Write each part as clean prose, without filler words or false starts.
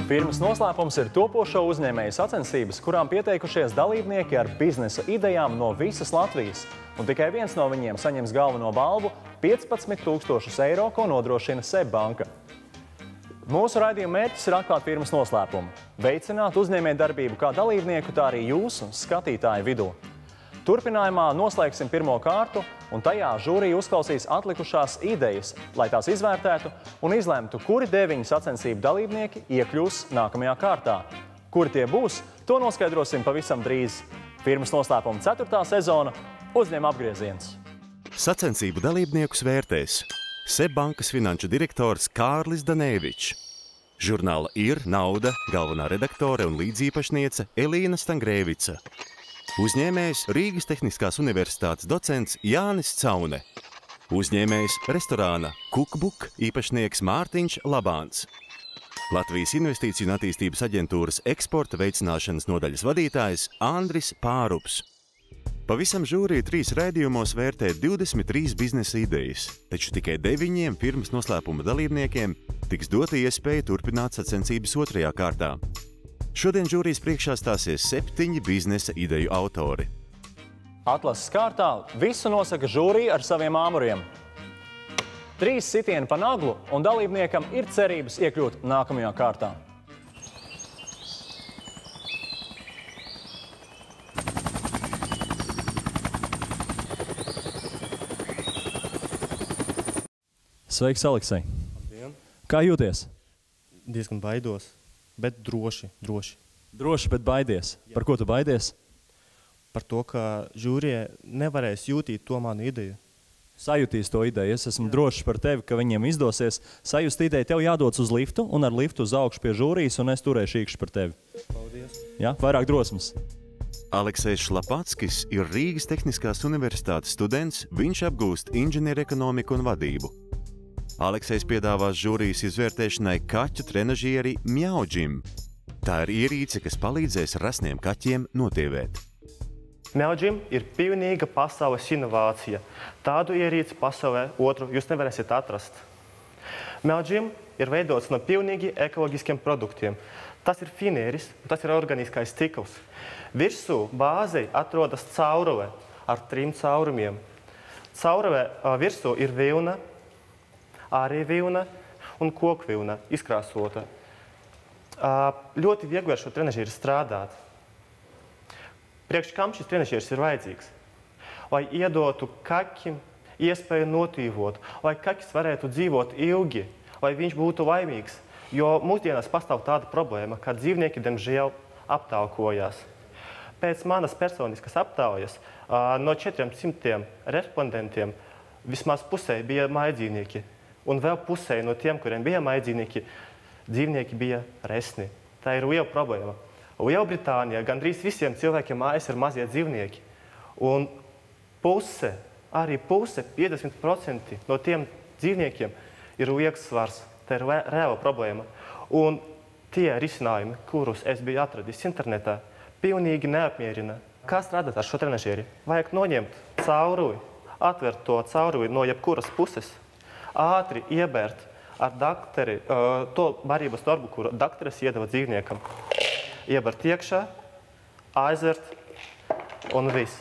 Firmas noslēpums ir topošo uzņēmēju sacensības, kurām pieteikušies dalībnieki ar biznesa idejām no visas Latvijas. Un tikai viens no viņiem saņems galveno balvu – 15 000 eiro, ko nodrošina SEB banka. Mūsu raidījuma mērķis ir atklāt firmas noslēpumu, veicināt uzņēmējdarbību kā dalībnieku, tā arī jūsu skatītāju vidū. Turpinājumā noslēgsim pirmo kārtu, un tajā žūrija uzklausīs atlikušās idejas, lai tās izvērtētu un izlemtu, kuri 9 sacensību dalībnieki iekļūs nākamajā kārtā. Kuri tie būs, to noskaidrosim pavisam drīz. Firmas noslēpuma 4. sezona uzņem apgrieziens. Sacensību dalībniekus vērtēs SEB bankas finanšu direktors Kārlis Danēvičs, žurnāla Ir Nauda galvenā redaktore un līdzīpašniece Elīna Stangrēvica, uzņēmējs Rīgas Tehniskās universitātes docents Jānis Caune, uzņēmējs restorāna Cookbook īpašnieks Mārtiņš Labāns, Latvijas Investīciju un attīstības aģentūras eksporta veicināšanas nodaļas vadītājs Andris Pārups. Pavisam žūrija 3 raidījumos vērtē 23 biznesa idejas, taču tikai 9 firmas noslēpuma dalībniekiem tiks dota iespēja turpināt sacensības 2. kārtā. Šodien žūrijas priekšā stāsies 7 biznesa ideju autori. Atlases kārtā visu nosaka žūrija ar saviem āmuriem. 3 sitieni pa naglu, un dalībniekam ir cerības iekļūt nākamajā kārtā. Sveiks, Aleksej. Labdien. Kā jūties? Diezgan baidos, bet droši. Droši, bet baidies. Par ko tu baidies? Par to, ka žūrija nevarēs jūtīt to manu ideju. Sajutīs to ideju. Es esmu drošs par tevi, ka viņiem izdosies. Sajust ideju, tev jādodas uz liftu un ar liftu uz augšu pie žūrijas, un es turēšu īkšķi par tevi. Paldies. Ja? Vairāk drosmes. Aleksejs Šlapackis ir Rīgas Tehniskās universitātes students, viņš apgūst inženierekonomiku un vadību. Aleksejs piedāvās žūrijas izvērtēšanai kaķu trenažieri Mjaudžim. Tā ir ierīce, kas palīdzēs rasniem kaķiem notievēt. Mjaudžim ir pilnīga pasaules inovācija. Tādu ierīci pasaulē otru jūs nevarēsiet atrast. Mjaudžim ir veidots no pilnīgi ekoloģiskiem produktiem. Tas ir finēris, tas ir organiskais stikls. Virsū bāzei atrodas cauruve ar 3 caurumiem. Cauruve virsū ir vilna, arī vilna un kokvilna izkrāsota. Ļoti viegli ar šo trenažieru strādāt. Priekš kam šis trenažieris ir vajadzīgs? Lai iedotu kaķim iespēju notīvot, lai kaķis varētu dzīvot ilgi, lai viņš būtu laimīgs, jo mūsdienās pastāv tāda problēma, ka dzīvnieki, diemžēl, aptaukojās. Pēc manas personiskas aptaujas no 400 respondentiem vismaz pusē bija mājdzīvnieki. Un vēl pusē no tiem, kuriem bija mājdzīvnieki, dzīvnieki bija resni. Tā ir liela problēma. Lielbritānijā gandrīz visiem cilvēkiem mājās ir mazie dzīvnieki. Un arī puse, 50% no tiem dzīvniekiem ir liekas svars. Tā ir reāla problēma. Un tie risinājumi, kurus es biju atradis internetā, pilnīgi neapmierina. Kā strādāt ar šo trenažieri? Vajag noņemt cauruvi, atvert to cauruvi no jebkuras puses, ātri iebērt ar dakteri to barības normu, kuru dakteris iedeva dzīvniekam. Iebērt iekšā, aizvert un viss.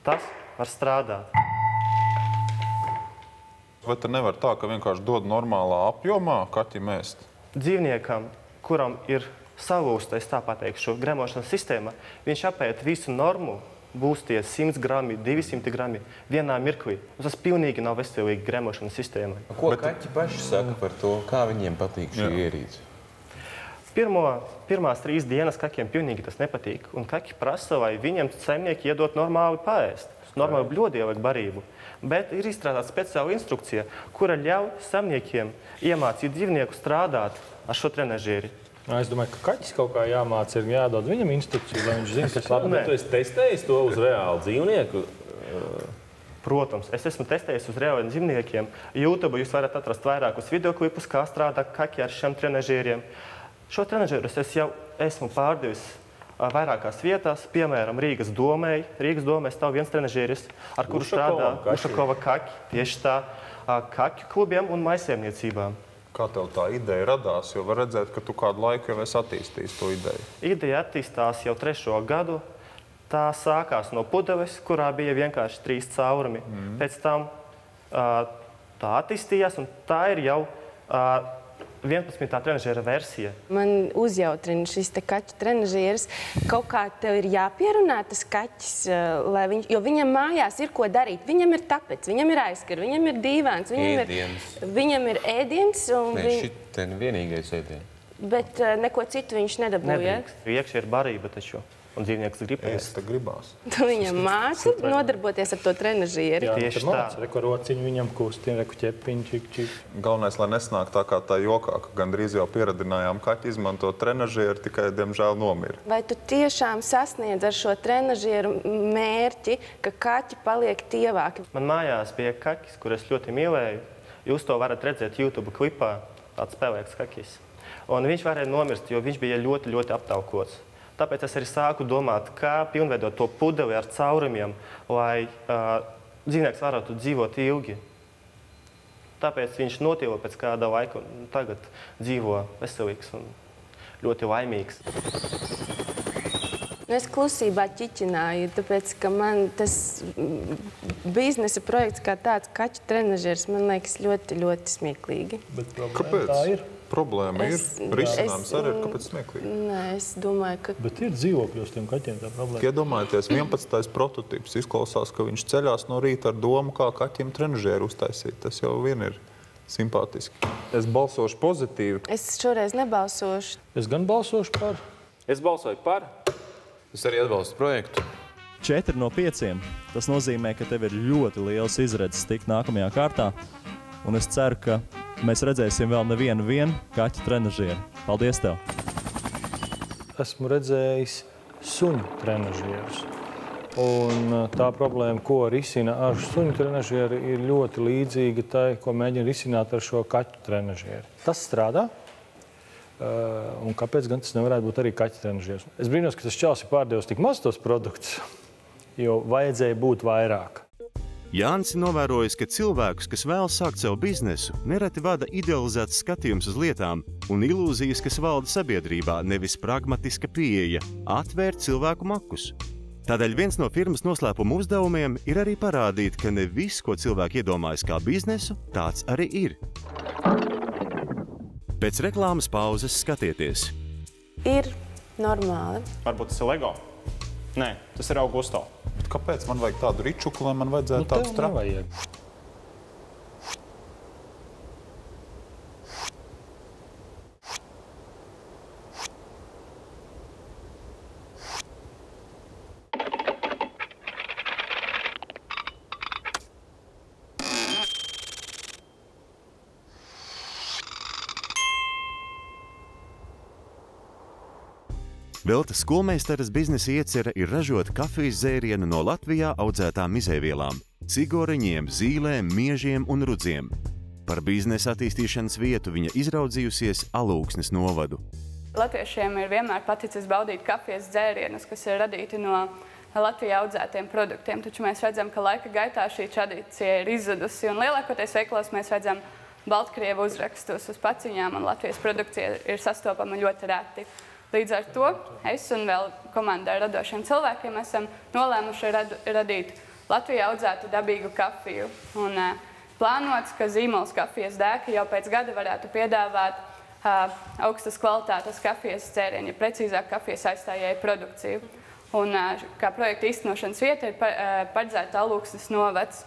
Tas var strādāt. Vai te nevar tā, ka vienkārši dod normālā apjomā kaķim ēst? Dzīvniekam, kuram ir salūsta, es tā pateikšu, gremošanas sistēma, viņš apēd visu normu, būs tie 100 grami, 200 grami vienā mirklī. Tas pilnīgi nav veselīgi gremošanas sistēmai. Ko kaķi paši saka par to, kā viņiem patīk šī ierīce? Pirmās 3 dienas kaķiem pilnīgi tas nepatīk. Un kaķi prasa, lai viņiem saimnieki iedot normāli paēst, normāli bļodielīgu barību. Bet ir izstrādāta speciāla instrukcija, kura ļauj saimniekiem iemācīt dzīvnieku strādāt ar šo trenažieri. Es domāju, ka kaķis kaut kā jāmāca, ir jādod viņam instrukciju, lai viņš zina, kas labi. Tu esi testējis to uz reālu dzīvnieku? Protams, es esmu testējis uz reāliem dzīvniekiem. YouTube jūs varat atrast vairākus videoklipus, kā strādā kaķi ar šiem trenažieriem. Šo trenažierus es jau esmu pārdevis vairākās vietās, piemēram, Rīgas domē. Rīgas domē stāv viens trenažieris, ar kuru strādā Ušakova kaķi, tieši tā, kaķu klubiem un maisaimniecībām. Kā tev tā ideja radās? Jo var redzēt, ka tu kādu laiku jau esi attīstījis to ideju. Ideja attīstās jau 3. gadu. Tā sākās no pudeles, kurā bija vienkārši 3 caurumi. Pēc tam tā attīstījās, un tā ir jau 11. trenažera versija. Man uzjautrina šis te kaķu trenažieris. Kaut kā tev ir jāpierunā tas kaķis, jo viņam mājās ir ko darīt. Viņam ir tapets, viņam ir aizkar, viņam ir dīvāns, viņam ir ēdiens. Šit ir vienīgais ēdiens. Bet neko citu viņš nedabūja. Iekšā ir barība taču. Un dzīvnieks grib ēst. Es te gribās. Tu viņam māci nodarboties ar to trenažieri. Jā, tieši tā. Reku rociņu viņam kustina, reku ķepiņu, čik. Galvenais, lai nesnāk tā kā tā jokā, ka gandrīz jau pieradinājām kaķi izmantot trenažieri, tikai, diemžēl, nomira. Vai tu tiešām sasniedz ar šo trenažieru mērķi, ka kaķi paliek tievāki? Man mājās bija kaķis, kur es ļoti mīlēju. Jūs to varat redzēt YouTube klipā, tāds spēlēks kaķis. Un viņš varēja nomirst, jo viņš bija ļoti, ļoti aptaukots. Tāpēc es arī sāku domāt, kā pilnveidot to pudeli ar caurumiem, lai dzīvnieks varētu dzīvot ilgi. Tāpēc viņš notila pēc kāda laika un tagad dzīvo veselīgs un ļoti laimīgs. Es klusībā ķiķināju, tāpēc, ka man tas biznesa projekts kā tāds kaķu trenažieris, man liekas, ļoti, ļoti smieklīgi. Bet kāpēc? Tā ir. Problēma ir. Risinājums arī ir, kāpēc smieklīgi? Nē, es domāju, ka... Bet ir dzīvokļos tiem kaķiem tā problēma. Iedomājieties, 11. prototyps izklausās, ka viņš ceļās no rīta ar domu, kā kaķiem trenažieru uztaisīt. Tas jau vien ir simpātiski. Es balsošu pozitīvi. Es šoreiz nebalsošu. Es gan balsošu par. Es balsoju par. Es arī atbalstu projektu. 4 no 5. Tas nozīmē, ka tev ir ļoti liels izredzes tikt nākamajā kārtā. Un es ceru, ka mēs redzēsim vēl nevienu kaķu trenažieru. Paldies tev! Esmu redzējis suņu trenažierus. Un tā problēma, ko risina ar suņu trenažieru, ir ļoti līdzīga tai, ko mēģina risināt ar šo kaķu trenažieru. Tas strādā. Un kāpēc gan tas nevarētu būt arī kaķu trenažieris? Es brīnos, ka tas čals ir pārdevis tik maz tos produktus, jo vajadzēja būt vairāk. Jānis ir novērojis, ka cilvēkus, kas vēlas sākt savu biznesu, nereti vada idealizēts skatījums uz lietām un ilūzijas, kas valda sabiedrībā, nevis pragmatiska pieeja – atvērt cilvēku makus. Tādēļ viens no firmas noslēpuma uzdevumiem ir arī parādīt, ka ne viss, ko cilvēki iedomājas kā biznesu, tāds arī ir. Pēc reklāmas pauzes skatieties. Ir normāli. Varbūt tas ir Lego? Nē, tas ir Augusto. Bet kāpēc man vajag tādu ričuku, lai man vajadzētu tādu strapu? Nevajag. Veltes skolmeistares biznesa iecerē ir ražot kafijas dzērienu no Latvijā audzētām izēvielām – cigoriņiem, zīlēm, miežiem un rudziem. Par biznesa attīstīšanas vietu viņa izraudzījusies Alūksnes novadu. Latviešiem ir vienmēr paticis baudīt kafijas dzērienus, kas ir radīti no Latvijā audzētiem produktiem, taču mēs redzam, ka laika gaitā šī tradīcija ir izzudusi, un lielākoties veikalos mēs redzam Baltkrievu uzrakstus uz paciņām, un Latvijas produkcija ir sastopama ļoti reti. Līdz ar to es un vēl komandai radošiem cilvēkiem esam nolēmuši radīt Latvijā audzētu dabīgu kafiju. Un plānots, ka Zīmols kafijas dēka jau pēc gada varētu piedāvāt augstas kvalitātes kafijas dzērienu, ja precīzāk kafijas aizstājēju produkciju. Un kā projekta īstenošanas vieta ir paredzēta Alūksnes novads.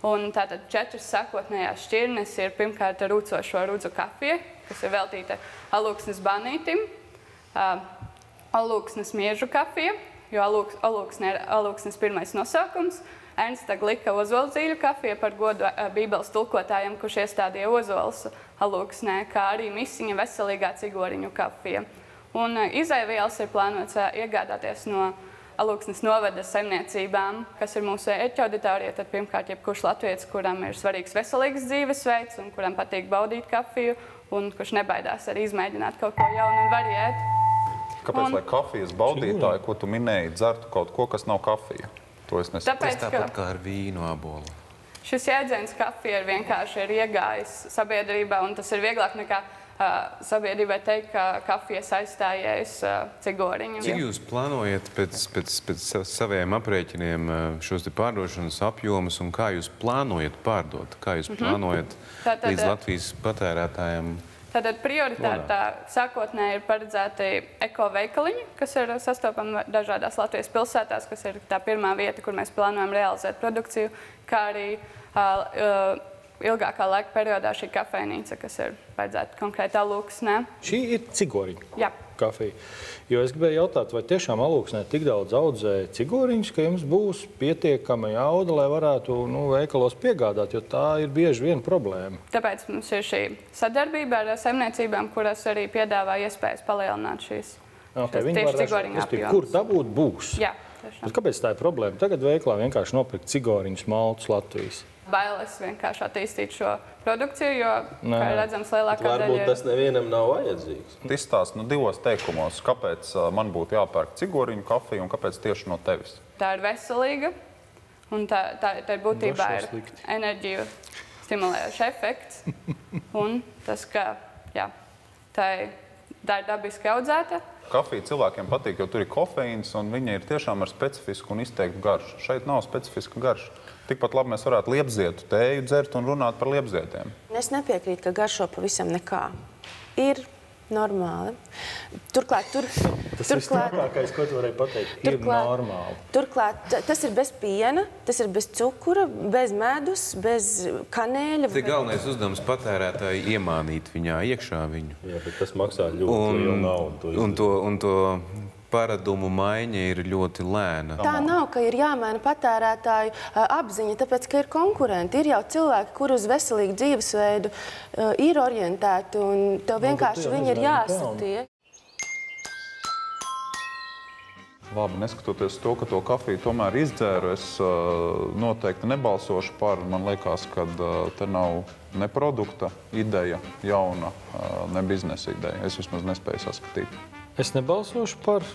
Un tātad 4 sākotnējās šķirnes ir pirmkārt rūcošo rudzu kafija, kas ir veltīta Alūksnes banītim. Alūksnes miežu kafija, jo Alūksne ir Alūksnes pirmais nosaukums, Ernsta Glika ozolzīļu kafija par godu bībeles tulkotājiem, kurš iestādīja ozols Alūksnē, kā arī misiņa veselīgā cigoriņu kafija. Un izaivielas ir plānots iegādāties no Alūksnes novada saimniecībām, kas ir mūsu ērķauditorija, tad pirmkārt jebkurš latvietis, kuram ir svarīgs veselīgs dzīvesveids un kuram patīk baudīt kafiju un kurš nebaidās arī izmēģināt kaut ko jaunu un variētu. Kāpēc, lai kafijas baudītāji, ko tu minēji, dzertu kaut ko, kas nav kafija? To es nesaprotu. Tas tāpat kā ar vīnu abolu. šis jēdziens kafija vienkārši ir iegājis sabiedrībā, un tas ir vieglāk nekā sabiedrībai teikt, ka kafijas aizstājējis cigoriņu. Cik jūs plānojat pēc saviem aprēķiniem šos te pārdošanas apjomus un kā jūs plānojat pārdot? Kā jūs plānojat līdz Latvijas patērētājiem? Tātad prioritātā sākotnēji ir paredzēti ekoveikaliņi, kas ir sastopami dažādās Latvijas pilsētās, kas ir tā pirmā vieta, kur mēs plānojam realizēt produkciju, kā arī ilgākā laika periodā šī kafejnīca, kas ir vajadzēta konkrēti Alūksnē. Šī ir cigoriņa Jā. kafija. Jo es gribēju jautāt, vai tiešām Alūksnē tik daudz audzē cigoriņus, ka jums būs pietiekama jauda, lai varētu veikalos piegādāt, jo tā ir bieži vien problēma. Tāpēc mums ir šī sadarbība ar saimniecībām, kuras arī piedāvā iespējas palielināt šīs tieši cigoriņu apjomus. Kur dabūt būs? Jā, tiešām. Bet kāpēc tā ir problēma? Tagad veiklā vienkārši nopirkt cigoriņus maltus Latvijas. Bailes vienkārši attīstīt šo produkciju, jo, kā redzams, lielākā daļa Varbūt tas nevienam nav vajadzīgs. Izstāst divos teikumos, kāpēc man būtu jāpērk cigoriņu kafiju un kāpēc tieši no tevis? Tā ir veselīga, un tā būtībā ir enerģiju stimulējošs efekts. Un tas, ka tā ir dabiski audzēta. Kafija cilvēkiem patīk, jo tur ir kofeīns, un viņa ir tiešām ar specifisku un izteiktu garšu. Šeit nav specifiska garša. Tikpat labi mēs varētu liepzietu tēju dzert un runāt par liepzietiem. Es nepiekrītu, ka garšo pavisam nekā. Ir normāli. Turklāt, tas ir visnormākais, ko tu varēji pateikt. Ir normāli. Turklāt, tas ir bez piena, tas ir bez cukura, bez medus, bez kanēļa. Tas ir galvenais uzdevums patērētāji iemānīt viņā iekšā viņu. Jā, bet tas maksā ļoti lielu naudu. Un to paradumu maiņa ir ļoti lēna. Tā nav, ka ir jāmaina patērētāju apziņa, tāpēc, ka ir konkurenti. Ir jau cilvēki, kuri uz veselīgu dzīvesveidu ir orientēti, un tev vienkārši viņi ir jāsatie. Labi, neskatoties to, ka to kafiju tomēr izdzēru, es noteikti nebalsošu par. Man liekas, ka te nav ne produkta ideja jauna, ne biznesa ideja. Es vismaz nespēju saskatīt. Es nebalsošu par,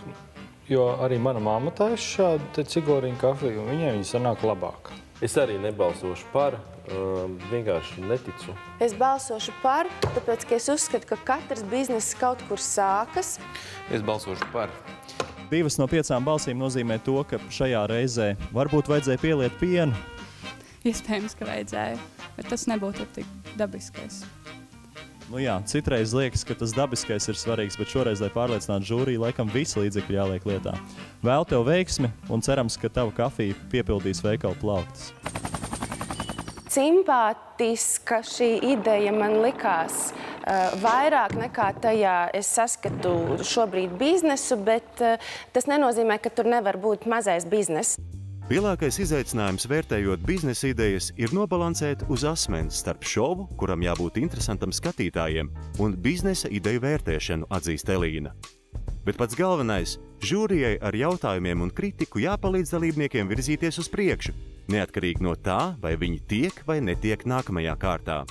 jo arī mana mamma taisa šādu cigoriņu kafiju, un viņai viņa sanāk labāk. Es arī nebalsošu par, vienkārši neticu. Es balsošu par, tāpēc, ka es uzskatu, ka katrs bizness kaut kur sākas. Es balsošu par. 2 no 5 balsīm nozīmē to, ka šajā reizē varbūt vajadzēja pieliet pienu. Iespējams, ka vajadzēja, bet tas nebūtu tik dabiskais. Nu jā, citreiz liekas, ka tas dabiskais ir svarīgs, bet šoreiz, lai pārliecinātu žūriju, laikam visi līdzekļi jāliek lietā. Vēl tev veiksmi un cerams, ka tava kafija piepildīs veikalu plauktas. Simpātiska šī ideja man likās vairāk nekā tajā es saskatu šobrīd biznesu, bet tas nenozīmē, ka tur nevar būt mazais bizness. Lielākais izaicinājums vērtējot biznesa idejas ir nobalansēt uz asmens starp šovu, kuram jābūt interesantam skatītājiem, un biznesa ideju vērtēšanu, atzīst Elīna. Bet pats galvenais – žūrijai ar jautājumiem un kritiku jāpalīdz dalībniekiem virzīties uz priekšu, neatkarīgi no tā, vai viņi tiek vai netiek nākamajā kārtā.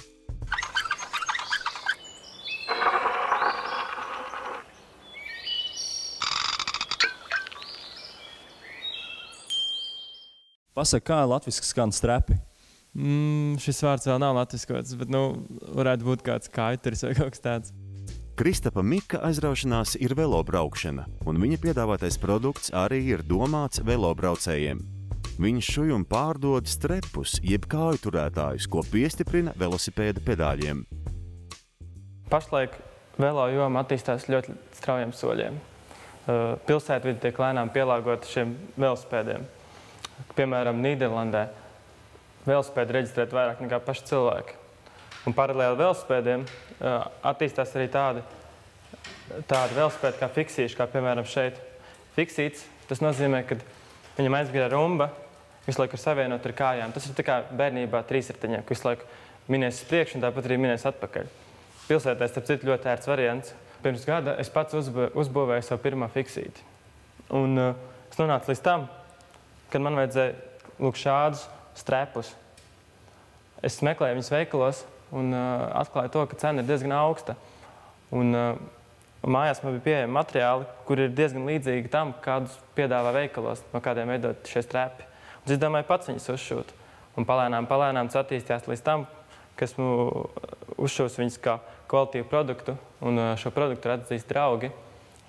Pasaka, kā latviski skan strepi? Šis vārds vēl nav latviskots, bet varētu būt kāds kaiteris vai kaut kas tāds. Kristapa Mika aizraušanās ir velobraukšana, un viņa piedāvātais produkts arī ir domāts velobraucējiem. Viņš šuj un pārdod strepus, jeb kāju turētājus, ko piestiprina velosipēda pedāļiem. Pašlaik velo joma attīstās ļoti straujiem soļiem. Pilsētvidi tiek lēnām pielāgoti šiem velosipēdiem. Piemēram, Nīderlandē velosipēdi reģistrēt vairāk nekā paši cilvēki. Un paralēli velosipēdiem attīstās arī tādi velosipēdi kā fiksīši, kā piemēram šeit. Fiksīts, tas nozīmē, ka viņam aizgāja rumba, visu laiku ir savienot ar kājām. Tas ir tā kā bērnībā trīsriteņiem, ka visu laiku minies uz priekšu un tāpat arī minies atpakaļ. Pilsētē, starp citu, ļoti ērts variants. Pirms gada es pats uzbūvēju savu pirmā fiksīti. Un es nonācu līdz tam, kad man vajadzēja šādus strepus. Es meklēju viņus veikalos un atklāju to, ka cena ir diezgan augsta. Un mājās man bija pieejami materiāli, kur ir diezgan līdzīgi tam, kādus piedāvā veikalos, no kādiem veidot šie strepi. Un es domāju pats viņus uzšūt. Un palēnām tas attīstījās līdz tam, ka esmu uzšūs viņus kā kvalitīvu produktu, un šo produktu atzīst draugi.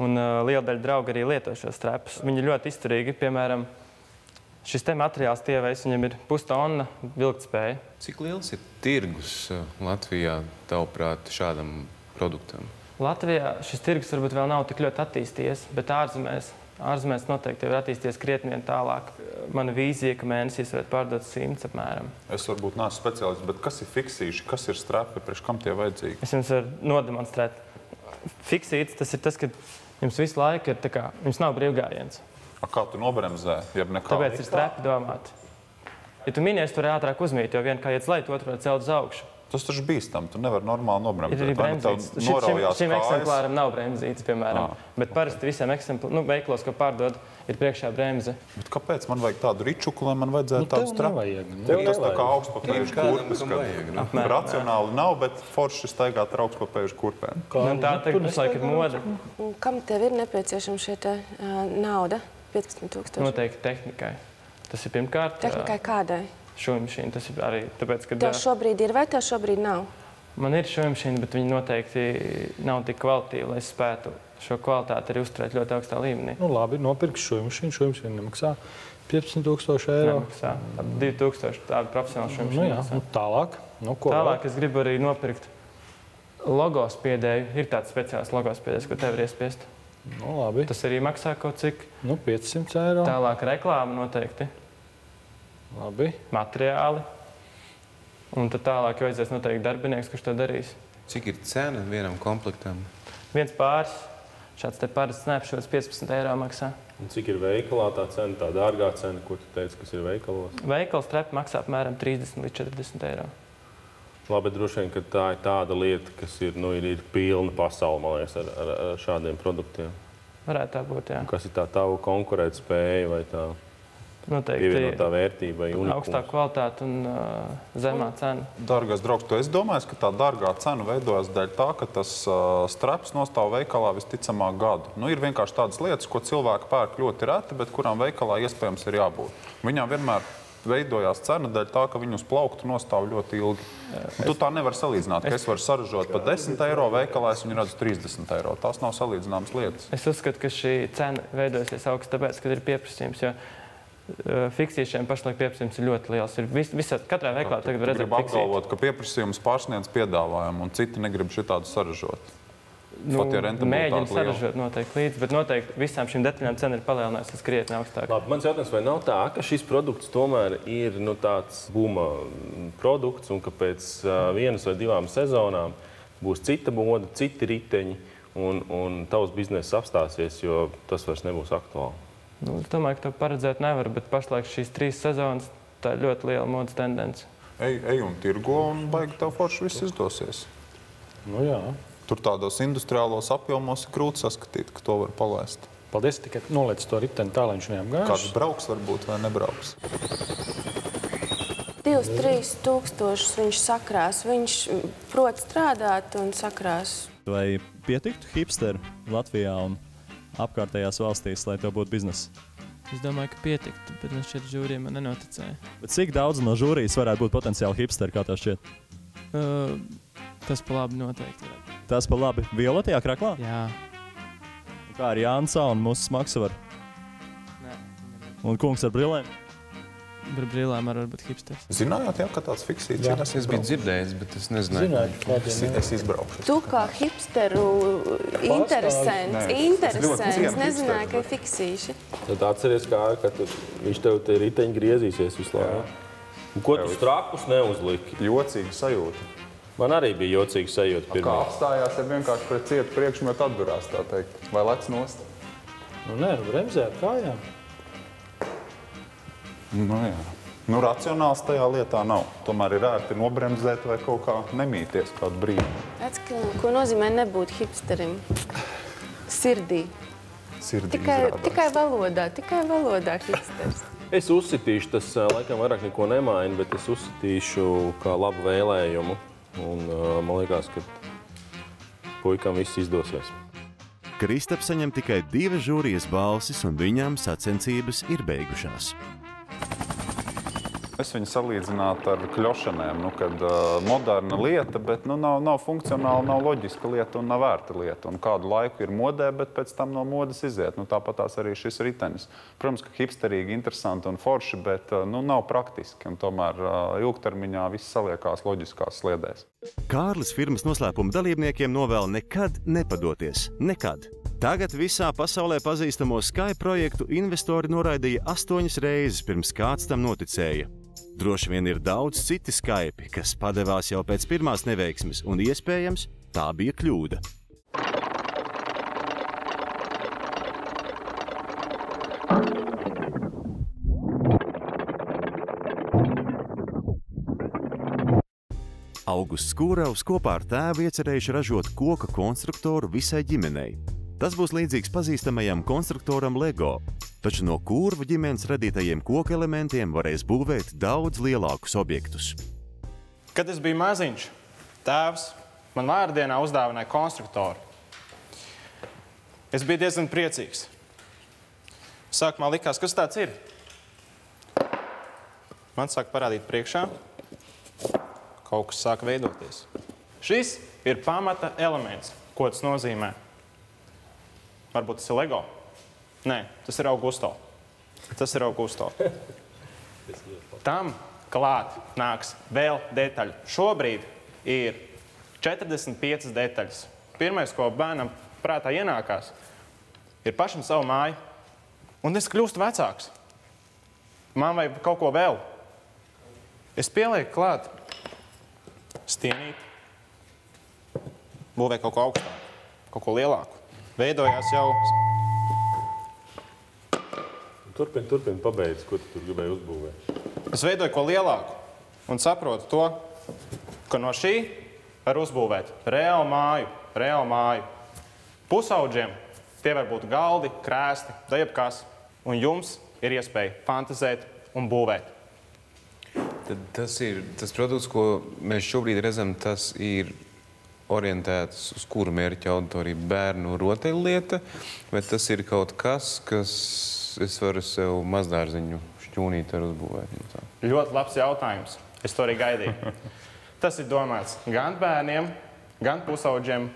Un liela daļa draugu arī lieto šos strēpus. Viņi ir ļoti izturīgi. Piemēram, šis te materiāls tievējs, viņam ir pustonna vilktspēja. Cik liels ir tirgus Latvijā, tavuprāt, šādam produktam? Latvijā šis tirgus varbūt vēl nav tik ļoti attīstījies, bet ārzemēs noteikti jau ir attīstījies krietni vien tālāk. Mana vīzija, ka mēnesīs varētu pārdot 100 apmēram. Es varbūt neesmu speciālists, bet kas ir fiksīši? Kas ir strēpi? Priekš kam tie vajadzīgi? Es jums varu nodemonstrēt. Fiksīts, tas ir tas, ka jums visu laiku ir tā kā, jums nav brīvgājiens. Kā tu nobremzē? Tāpēc ir strēpi domāti. Ja tu minies, tu vari ātrāk uzmīt, jo viena kā iet uz leju, otru var celt uz augšu. Tas taču bīstam, tu nevari normāli nobremzēt. Ir arī bremzītes. Šim eksemplāram nav bremzītes, piemēram. Bet parasti visiem veiklos, ko pārdod, ir priekšā bremze. Bet kāpēc man vajag tādu ričuku, lai man vajadzētu tādu strēpu? Tas tā kā augstpapēžu kurpes, kad racionāli nav, bet forši staigāt ar augstpapēžu kurpēm. Tā tagad pašlaik ir moda. Kam tev ir nepieciešama šī nauda? 15 000. Noteikti tehnikai. Tas ir pirmkārt. Tehnikai kādai? Šūmašīna. Tas ir arī tāpēc, ka... Tev šobrīd ir vai tev šobrīd nav? Man ir šūmašīna, bet viņa noteikti nav tik kvalitīva, lai es spētu šo kvalitāti arī uzturēt ļoti augstā līmenī. Nu labi, nopirks šūmašīnu. Šūmašīna nemaksā 15 000 eiro. Nemaksā. 2000 tādu profesionālu šūmašīnu. Nu jā, tālāk. Tālāk es gribu arī nopirkt logospiedēju. Ir tāds speciāls logospiedējs, ko tev ir iespiest. Nu labi. Tas arī maksā kaut cik. 500 eiro. Tālāk reklāma noteikti. Labi. Materiāli. Un tad tālāk jau aizies noteikti darbinieks, kurš to darīs. Cik ir cena vienam komplektam? Viens pāris. Šāds te parasts snapshots 15 eiro maksā. Un cik ir veikalā tā cena, tā dārgā cena, ko tu teici, kas ir veikalos? Veikals strepi maksā apmēram 30 līdz 40 eiro. Labi, bet droši vien, ka tā ir tāda lieta, kas ir pilna pasaule, man liekas, ar šādiem produktiem. Varētu tā būt, jā. Un kas ir tā tava konkurētspēja vai tā pievienotā vērtība vai unikums? Augstā kvalitāte un zemā cena. Dārgais draugs, tu esi domājis, ka tā dārgā cena veidojas dēļ tā, ka tas streps nostāv veikalā visticamāk gadu. Nu, ir vienkārši tādas lietas, ko cilvēki pērk ļoti reti, bet kurām veikalā iespējams ir jābūt. Viņām vienmēr veidojās cena dēļ tā, ka viņi uz plauktu nostāv ļoti ilgi. Un tu tā nevar salīdzināt, ka es varu saražot par 10 eiro veikalā, es viņu redzu 30 eiro. Tās nav salīdzināmas lietas. Es uzskatu, ka šī cena veidojasies augsts, tāpēc, kad ir pieprasījums, jo fiksīšiem pašlaik pieprasījums ir ļoti liels. Katrā veikalā tagad var redzēt fiksīt. Gribu apgalvot, ka pieprasījums pārsniedz piedāvājumu, un citi negrib šitādu saražot. Mēģina saražot noteikti līdzi, bet noteikti visām šīm detaļām cena ir palielinājusies krietni augstāk. Labi, mans jautājums, vai nav tā, ka šis produkts tomēr ir tāds buma produkts, un ka pēc vienas vai divām sezonām būs cita moda, citi riteņi, un tavs bizness apstāsies, jo tas vairs nebūs aktuāli? Es domāju, ka to paredzēt nevar, bet pašlaik šīs 3 sezonas tā ir ļoti liela modas tendence. Ej un tirgo, un baigi tev forši viss izdosies. Nu jā. Tur tādos industriālos apjomos ir grūti saskatīt, ka to var palaist. Paldies, tikai noliec to riteni tā, lai viņš neapgājuši. Kāds brauks varbūt vai nebrauks? 2-3 tūkstošus viņš sakrās. Viņš prot strādāt un sakrās. Vai pietiktu hipsteri Latvijā un apkārtējās valstīs, lai tev būtu biznesa? Es domāju, ka pietiktu, bet man šķiet žūrija man nenoticēja. Bet cik daudz no žūrijas varētu būt potenciāli hipsteri, kā tev šķiet? Tas pa labi noteikti varētu. Tas pa labi. Violetajā kraklā? Jā. Kā ar Jānsa un mūsu smaksavar? Nē. Un kungs ar brillēm? Ar brillēm var būt hipsters. Zinājāt, ka tāds fiksīts ir? Es biju dzirdējis, bet es nezināju. Es izbraukšu. Tu kā hipsteru interesants, nezināju, ka ir fiksīši. Tad atceries, ka viņš tev te riteņi griezīsies visu laiku. Un ko tu strāpus neuzliki? Jocīga sajūta. Man arī bija jocīga sajūta pirmā. Kā apstājās, ir vienkārši pret cietu priekšmetu atdurās, tā teikt. Vai lec nost? Nu nē, bremzē ar kājām. Nu jā. Nu racionāls tajā lietā nav. Tomēr ir ērti nobremzēt vai kaut kā nemīties kādu brīdi. Redz, ko nozīmē nebūt hipsterim? Sirdī. Tikai valodā hipsters. Es uzsitīšu, tas laikam vairāk neko nemaina, bet es uzsitīšu kā labu vēlējumu. Un man liekas, ka puikam viss izdosies. Kristaps saņem tikai 2 žūrijas balsis, un viņām sacensības ir beigušās. Es viņu salīdzinātu ar kļošanēm, kad moderna lieta, bet nav funkcionāla, nav loģiska lieta un nav vērta lieta. Un kādu laiku ir modē, bet pēc tam no modes iziet. Tāpat tās arī šis ritenis. Protams, ka hipsterīgi, interesanti un forši, bet nav praktiski. Un tomēr ilgtermiņā viss saliekās loģiskās sliedēs. Kārlis firmas noslēpuma dalībniekiem novēl nekad nepadoties. Nekad. Tagad visā pasaulē pazīstamo Skype projektu investori noraidīja 8 reizes, pirms kāds tam noticēja. Droši vien ir daudz citi Skype, kas padevās jau pēc pirmās neveiksmes, un iespējams, tā bija kļūda. Augusts Kūravs kopā ar tēvu iecerējuši ražot koka konstruktoru visai ģimenei. Tas būs līdzīgs pazīstamajam konstruktoram Lego, taču no Kūrvu ģimenes radītajiem koka elementiem varēs būvēt daudz lielākus objektus. Kad es biju maziņš, tēvs man vārdienā uzdāvināja konstruktoru. Es biju diezgan priecīgs. Sākumā likās, kas tāds ir? Man sāk parādīt priekšā. Kaut kas sāk veidoties. Šis ir pamata elements. Ko tas nozīmē? Varbūt tas ir Lego? Nē, tas ir Augusto. Tas ir Augusto. Tam klāt nāks vēl detaļu. Šobrīd ir 45 detaļas. Pirmais, ko bērnam prātā ienākās, ir pašam savu māju. Un es kļūstu vecāks. Man vajag kaut ko vēl. Es pielieku klāt stienīt, būvēju kaut ko augstāku, kaut ko lielāku. Veidojās jau... Turpin, pabeidz, ko tu tur gribēji uzbūvēt. Es veidoju ko lielāku un saprotu to, ka no šī var uzbūvēt reālu māju. Pusauģiem tie var būt galdi, krēsti, jebkas, un jums ir iespēja fantazēt un būvēt. Tad tas produkts, ko mēs šobrīd redzam, tas ir orientēts uz kuru mērķa auditoriju? Bērnu rotaļlieta, vai tas ir kaut kas, kas es varu sev mazdārziņu šķūnīt ar uzbūvēt? Ļoti labs jautājums. Es to arī gaidīju. Tas ir domāts gan bērniem, gan pusauģiem,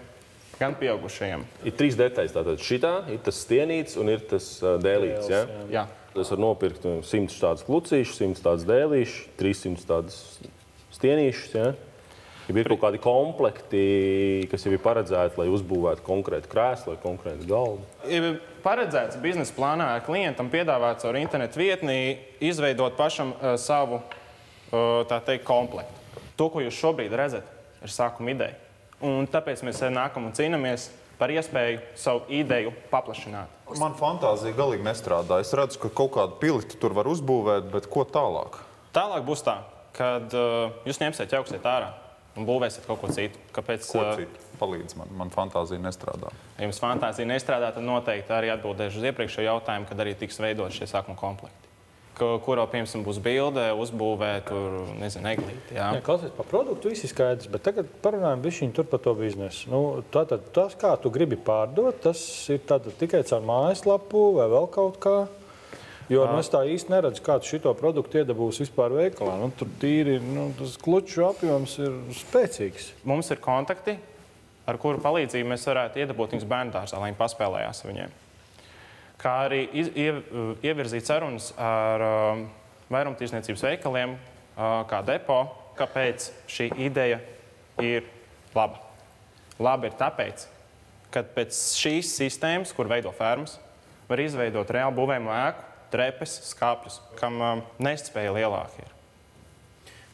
gan pieaugušajiem. Ir 3 detaļas. Tātad šitā ir tas stienīts un ir tas dēlīts, ja? Jā. Es varu nopirkt 100 tādus klucīšus, 100 tādus dēlīšus, 300 tādus stienīšus, ja? Ja ir kaut kādi komplekti, kas jau ir paredzēti, lai uzbūvētu konkrētu krēslu vai konkrētu galdu? Ir paredzēts biznesa plānā klientam piedāvāt caur internetu vietnī izveidot pašam savu, tā teikt, komplektu. To, ko jūs šobrīd redzat, ir sākuma ideja. Un tāpēc mēs nākam un cīnāmies par iespēju savu ideju paplašināt. Man fantāzija galīgi nestrādā. Es redzu, ka kaut kādu piliti tur var uzbūvēt, bet ko tālāk? Tālāk būs tā, kad jūs ņemsiet, jauksiet ārā un būvēsiet kaut ko citu. Kāpēc? Ko citu? Palīdz man. Man fantāzija nestrādā. Ja jums fantāzija nestrādā, tad noteikti arī atbildēšu uz iepriekšējo jautājumu, kad arī tiks veidot šie sākuma komplekti. Kurā, piemēram, būs bilde, uzbūvē, tur, nezinu, eglīti, jā. Klausies, par produktu viss ir skaidrs, bet tagad parunājam bišķiņu tur par to biznesu. Tātad tas, kā tu gribi pārdot, tas ir tātad tikai caur mājaslapu vai vēl kaut kā? Jo es tā īsti neredzu, kā tu šito produktu iedabūs vispār veikalā. Tur tīri, tas kluču apjoms ir spēcīgs. Mums ir kontakti, ar kuru palīdzību mēs varētu iedabūt viņus bērndārzā, lai viņi paspēlējās ar viņiem. Kā arī ievirzīt sarunas ar vairumtirdzniecības veikaliem, kā depo, kāpēc šī ideja ir laba. Laba ir tāpēc, ka pēc šīs sistēmas, kur veido fermas, var izveidot reāli būvējumu ēku, trepes, skāpļus, kam nestspēja lielāki ir.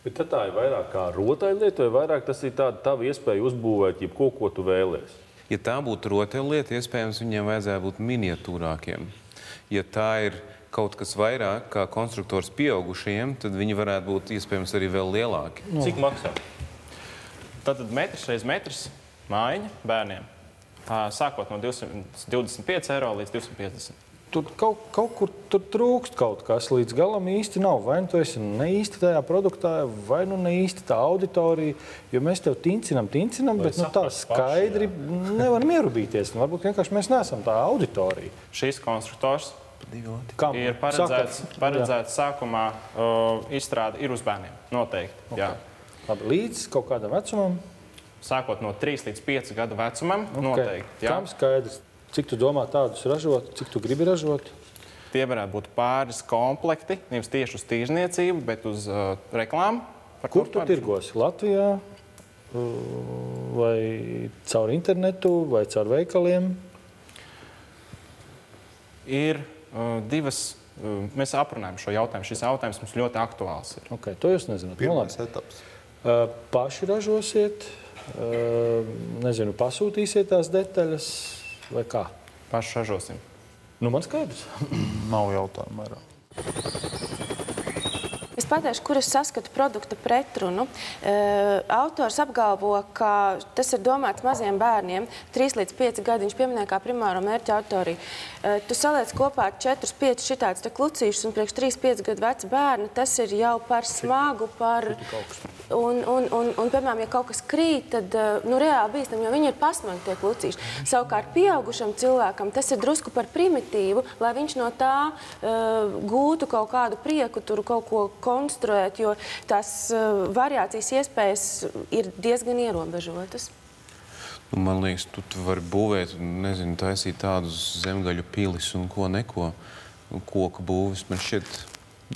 Bet tad tā ir vairāk kā rotaļlieta, vai vairāk tas ir tāda tava iespēja uzbūvēt jebko, ko tu vēlies? Ja tā būtu rotaļlieta, iespējams, viņiem vajadzētu būt miniatūrākiem. Ja tā ir kaut kas vairāk kā konstruktors pieaugušajiem, tad viņi varētu būt iespējams arī vēl lielāki. Cik maksā? Tātad metrs reiz metrs mājiņa bērniem, sākot no 225 eiro līdz 250. Tur kaut kur tur trūkst kaut kas, līdz galam īsti nav. Vai nu tu esi ne īsti tajā produktā, vai nu ne īsti tā auditorija, jo mēs tev tincinam, bet tā skaidri nevaram ierubīties. Varbūt vienkārši mēs neesam tā auditorija. Šis konstruktors Kam? Ir paredzēts sākumā izstrāde ir uz bērniem. Noteikti, jā. Labi, līdz kaut kādam vecumam? Sākot no 3 līdz 5 gadu vecumam, noteikti, jā. Kam skaidrs? Cik tu domā tādus ražot? Cik tu gribi ražot? Tie varētu būt pāris komplekti, nevis tieši uz tīrzniecību, bet uz reklāmu. Kur tu tirgosi? Latvijā? Vai caur internetu, vai caur veikaliem? Ir divas, mēs aprunājam šo jautājumu. Šis jautājums mums ļoti aktuāls ir. Ok, to jūs nezināt. Pirmais etaps. Paši ražosiet, nezinu, pasūtīsiet tās detaļas, vai kā? Paši ražosim. Nu, man skaidrs. Nav jautājumu vairāk. Es pateikšu, kur es saskatu produkta pretrunu. Autors apgalvo, ka tas ir domāts maziem bērniem, 3 līdz 5 gadi, viņš pieminēja kā primāro mērķa autoriju. Tu saliec kopā 4-5 šitāds te klucīšus un priekš 3-5 gadu veci bērni, tas ir jau par smagu, par... Un, piemēram, ja kaut kas krīt, tad, reāli bīstam, jo viņi ir pasmagi tie klucīši. Savukārt pieaugušam cilvēkam tas ir drusku par primitīvu, lai viņš no tā gūtu kaut kādu prieku, tur kaut ko konstruēt, jo tās variācijas iespējas ir diezgan ierobežotas. Man liekas, tu vari būvēt, nezinu, taisīt tādus zemgaļu pilis un ko neko. Koku būvis man šķiet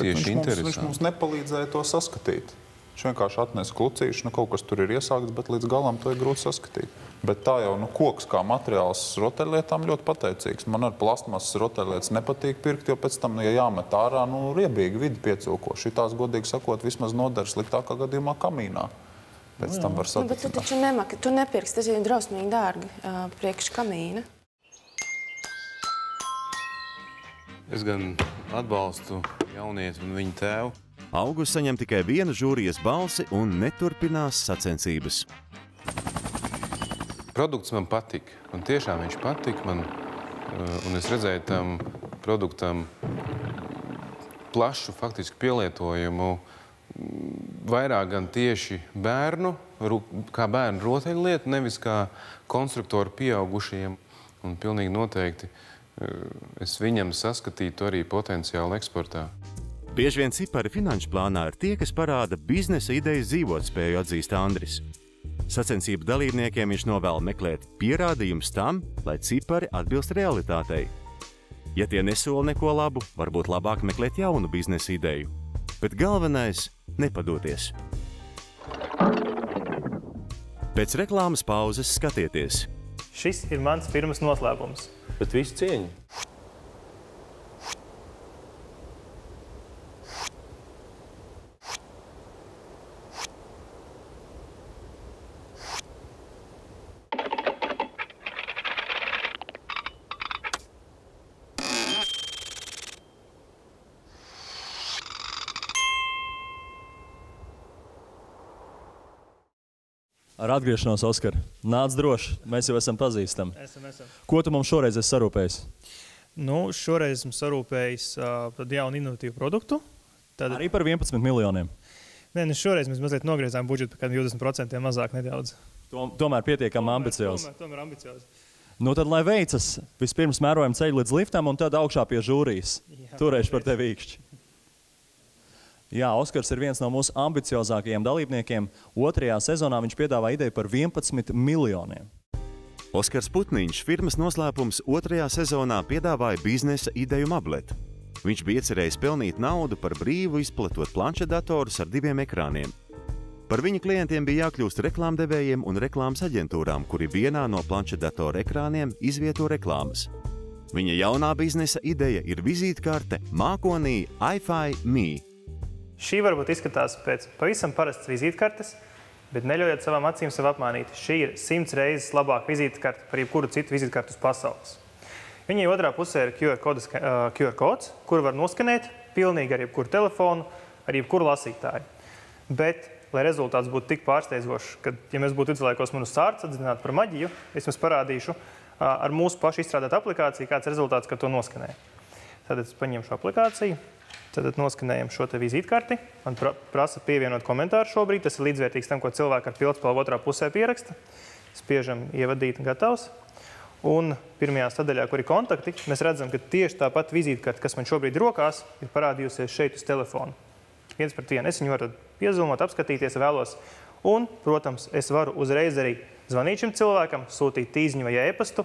tieši interesanti. Viņš mums nepalīdzēja to saskatīt. Viņš vienkārši atnes klucīšu, kaut kas tur ir iesākts, bet līdz galam to ir grūti saskatīt. Bet tā jau, koks kā materiāls rotaļlietām ļoti pateicīgs. Man ar plastmasas rotaļlietas nepatīk pirkt, jo pēc tam, ja jāmet ārā, riebīgi vidi piecilko. Šitās, godīgi sakot, vismaz nodara sliktākā gadījumā kamīnā. Pēc tam var satīcināt. Bet tu taču nemaki, tu nepirksi, tas ir drausmīgi dārgi priekš kamīna. Es gan atbalstu jaunieti un viņa tēvu. Augusts saņem tikai vienu žūrijas balsi un neturpinās sacensības. Produkts man patika, un tiešām viņš patika man, un es redzēju tam produktam plašu faktiski pielietojumu, vairāk gan tieši bērnu, kā bērnu rotaļlietu, nevis kā konstruktoru pieaugušajiem, un pilnīgi noteikti es viņam saskatītu arī potenciālu eksportā. Bieži vien cipari finanšu plānā ir tie, kas parāda biznesa idejas dzīvotspēju, atzīst Andris. Sacensību dalībniekiem viņš novēl meklēt pierādījumus tam, lai cipari atbilst realitātei. Ja tie nesola neko labu, varbūt labāk meklēt jaunu biznesa ideju. Bet galvenais – nepadoties. Pēc reklāmas pauzes skatieties. Šis ir mans firmas noslēpums. Bet visu cieņu. Ar atgriešanos, Oskar. Nāc droši, mēs jau esam pazīstami. Esam. Ko tu mums šoreiz esi sarūpējis? Šoreiz esmu sarūpējis jaunu inovatīvu produktu. Arī par 11 miljoniem? Nē, šoreiz mēs mazliet nogriezām budžetu par 20% mazāk nedaudz. Tomēr pietiekami ambiciozi. Tomēr ambiciozi. Tad, lai veicas, vispirms mērojam ceļu līdz liftam un tad augšā pie žūrijas. Turēšu par tevi īkšķi. Jā, Oskars ir viens no mūsu ambiciozākajiem dalībniekiem. Otrajā sezonā viņš piedāvā ideju par 11 miljoniem. Oskars Putniņš, firmas noslēpums, otrajā sezonā piedāvāja biznesa ideju Mablet. Viņš bija iecerējis pelnīt naudu par brīvu izplatot planšetdatorus ar 2 ekrāniem. Par viņa klientiem bija jākļūst reklāmdevējiem un reklāmas aģentūrām, kuri vienā no planšetdatoru ekrāniem izvieto reklāmas. Viņa jaunā biznesa ideja ir vizītkarte mākonī iFi Me. Šī varbūt izskatās pēc pavisam parastas vizītkartes, bet neļaujiet savām acīm sev apmānīt. Šī ir 100 reizes labāka vizītkarte par jebkuru citu vizītkartu uz pasaules. Viņai otrā pusē ir QR kods, kuru var noskanēt pilnīgi ar jebkuru telefonu, ar jebkuru lasītāju. Bet, lai rezultāts būtu tik pārsteidzošs, ka, ja mēs būtu viduslaikos manu sārts atzināt par maģiju, es jums parādīšu ar mūsu pašu izstrādātu aplikāciju, kāds rezultāts, kad to noskanē. Tātad es paņemšu aplikāciju. Tad noskanējam šo te vizītkarti. Man prasa pievienot komentāru šobrīd. Tas ir līdzvērtīgs tam, ko cilvēki ar pildspalvu otrā pusē pieraksta. Spiežam ievadīt gatavs. Un pirmajā sadaļā, kur ir kontakti, mēs redzam, ka tieši tāpat vizītkarte, kas man šobrīd rokās, ir parādījusies šeit uz telefonu. 1:1. Es viņu varu piezūmot, apskatīties, vēlos. Un, protams, es varu uzreiz arī zvanīt šim cilvēkam, sūtīt tīziņu vai e-pastu,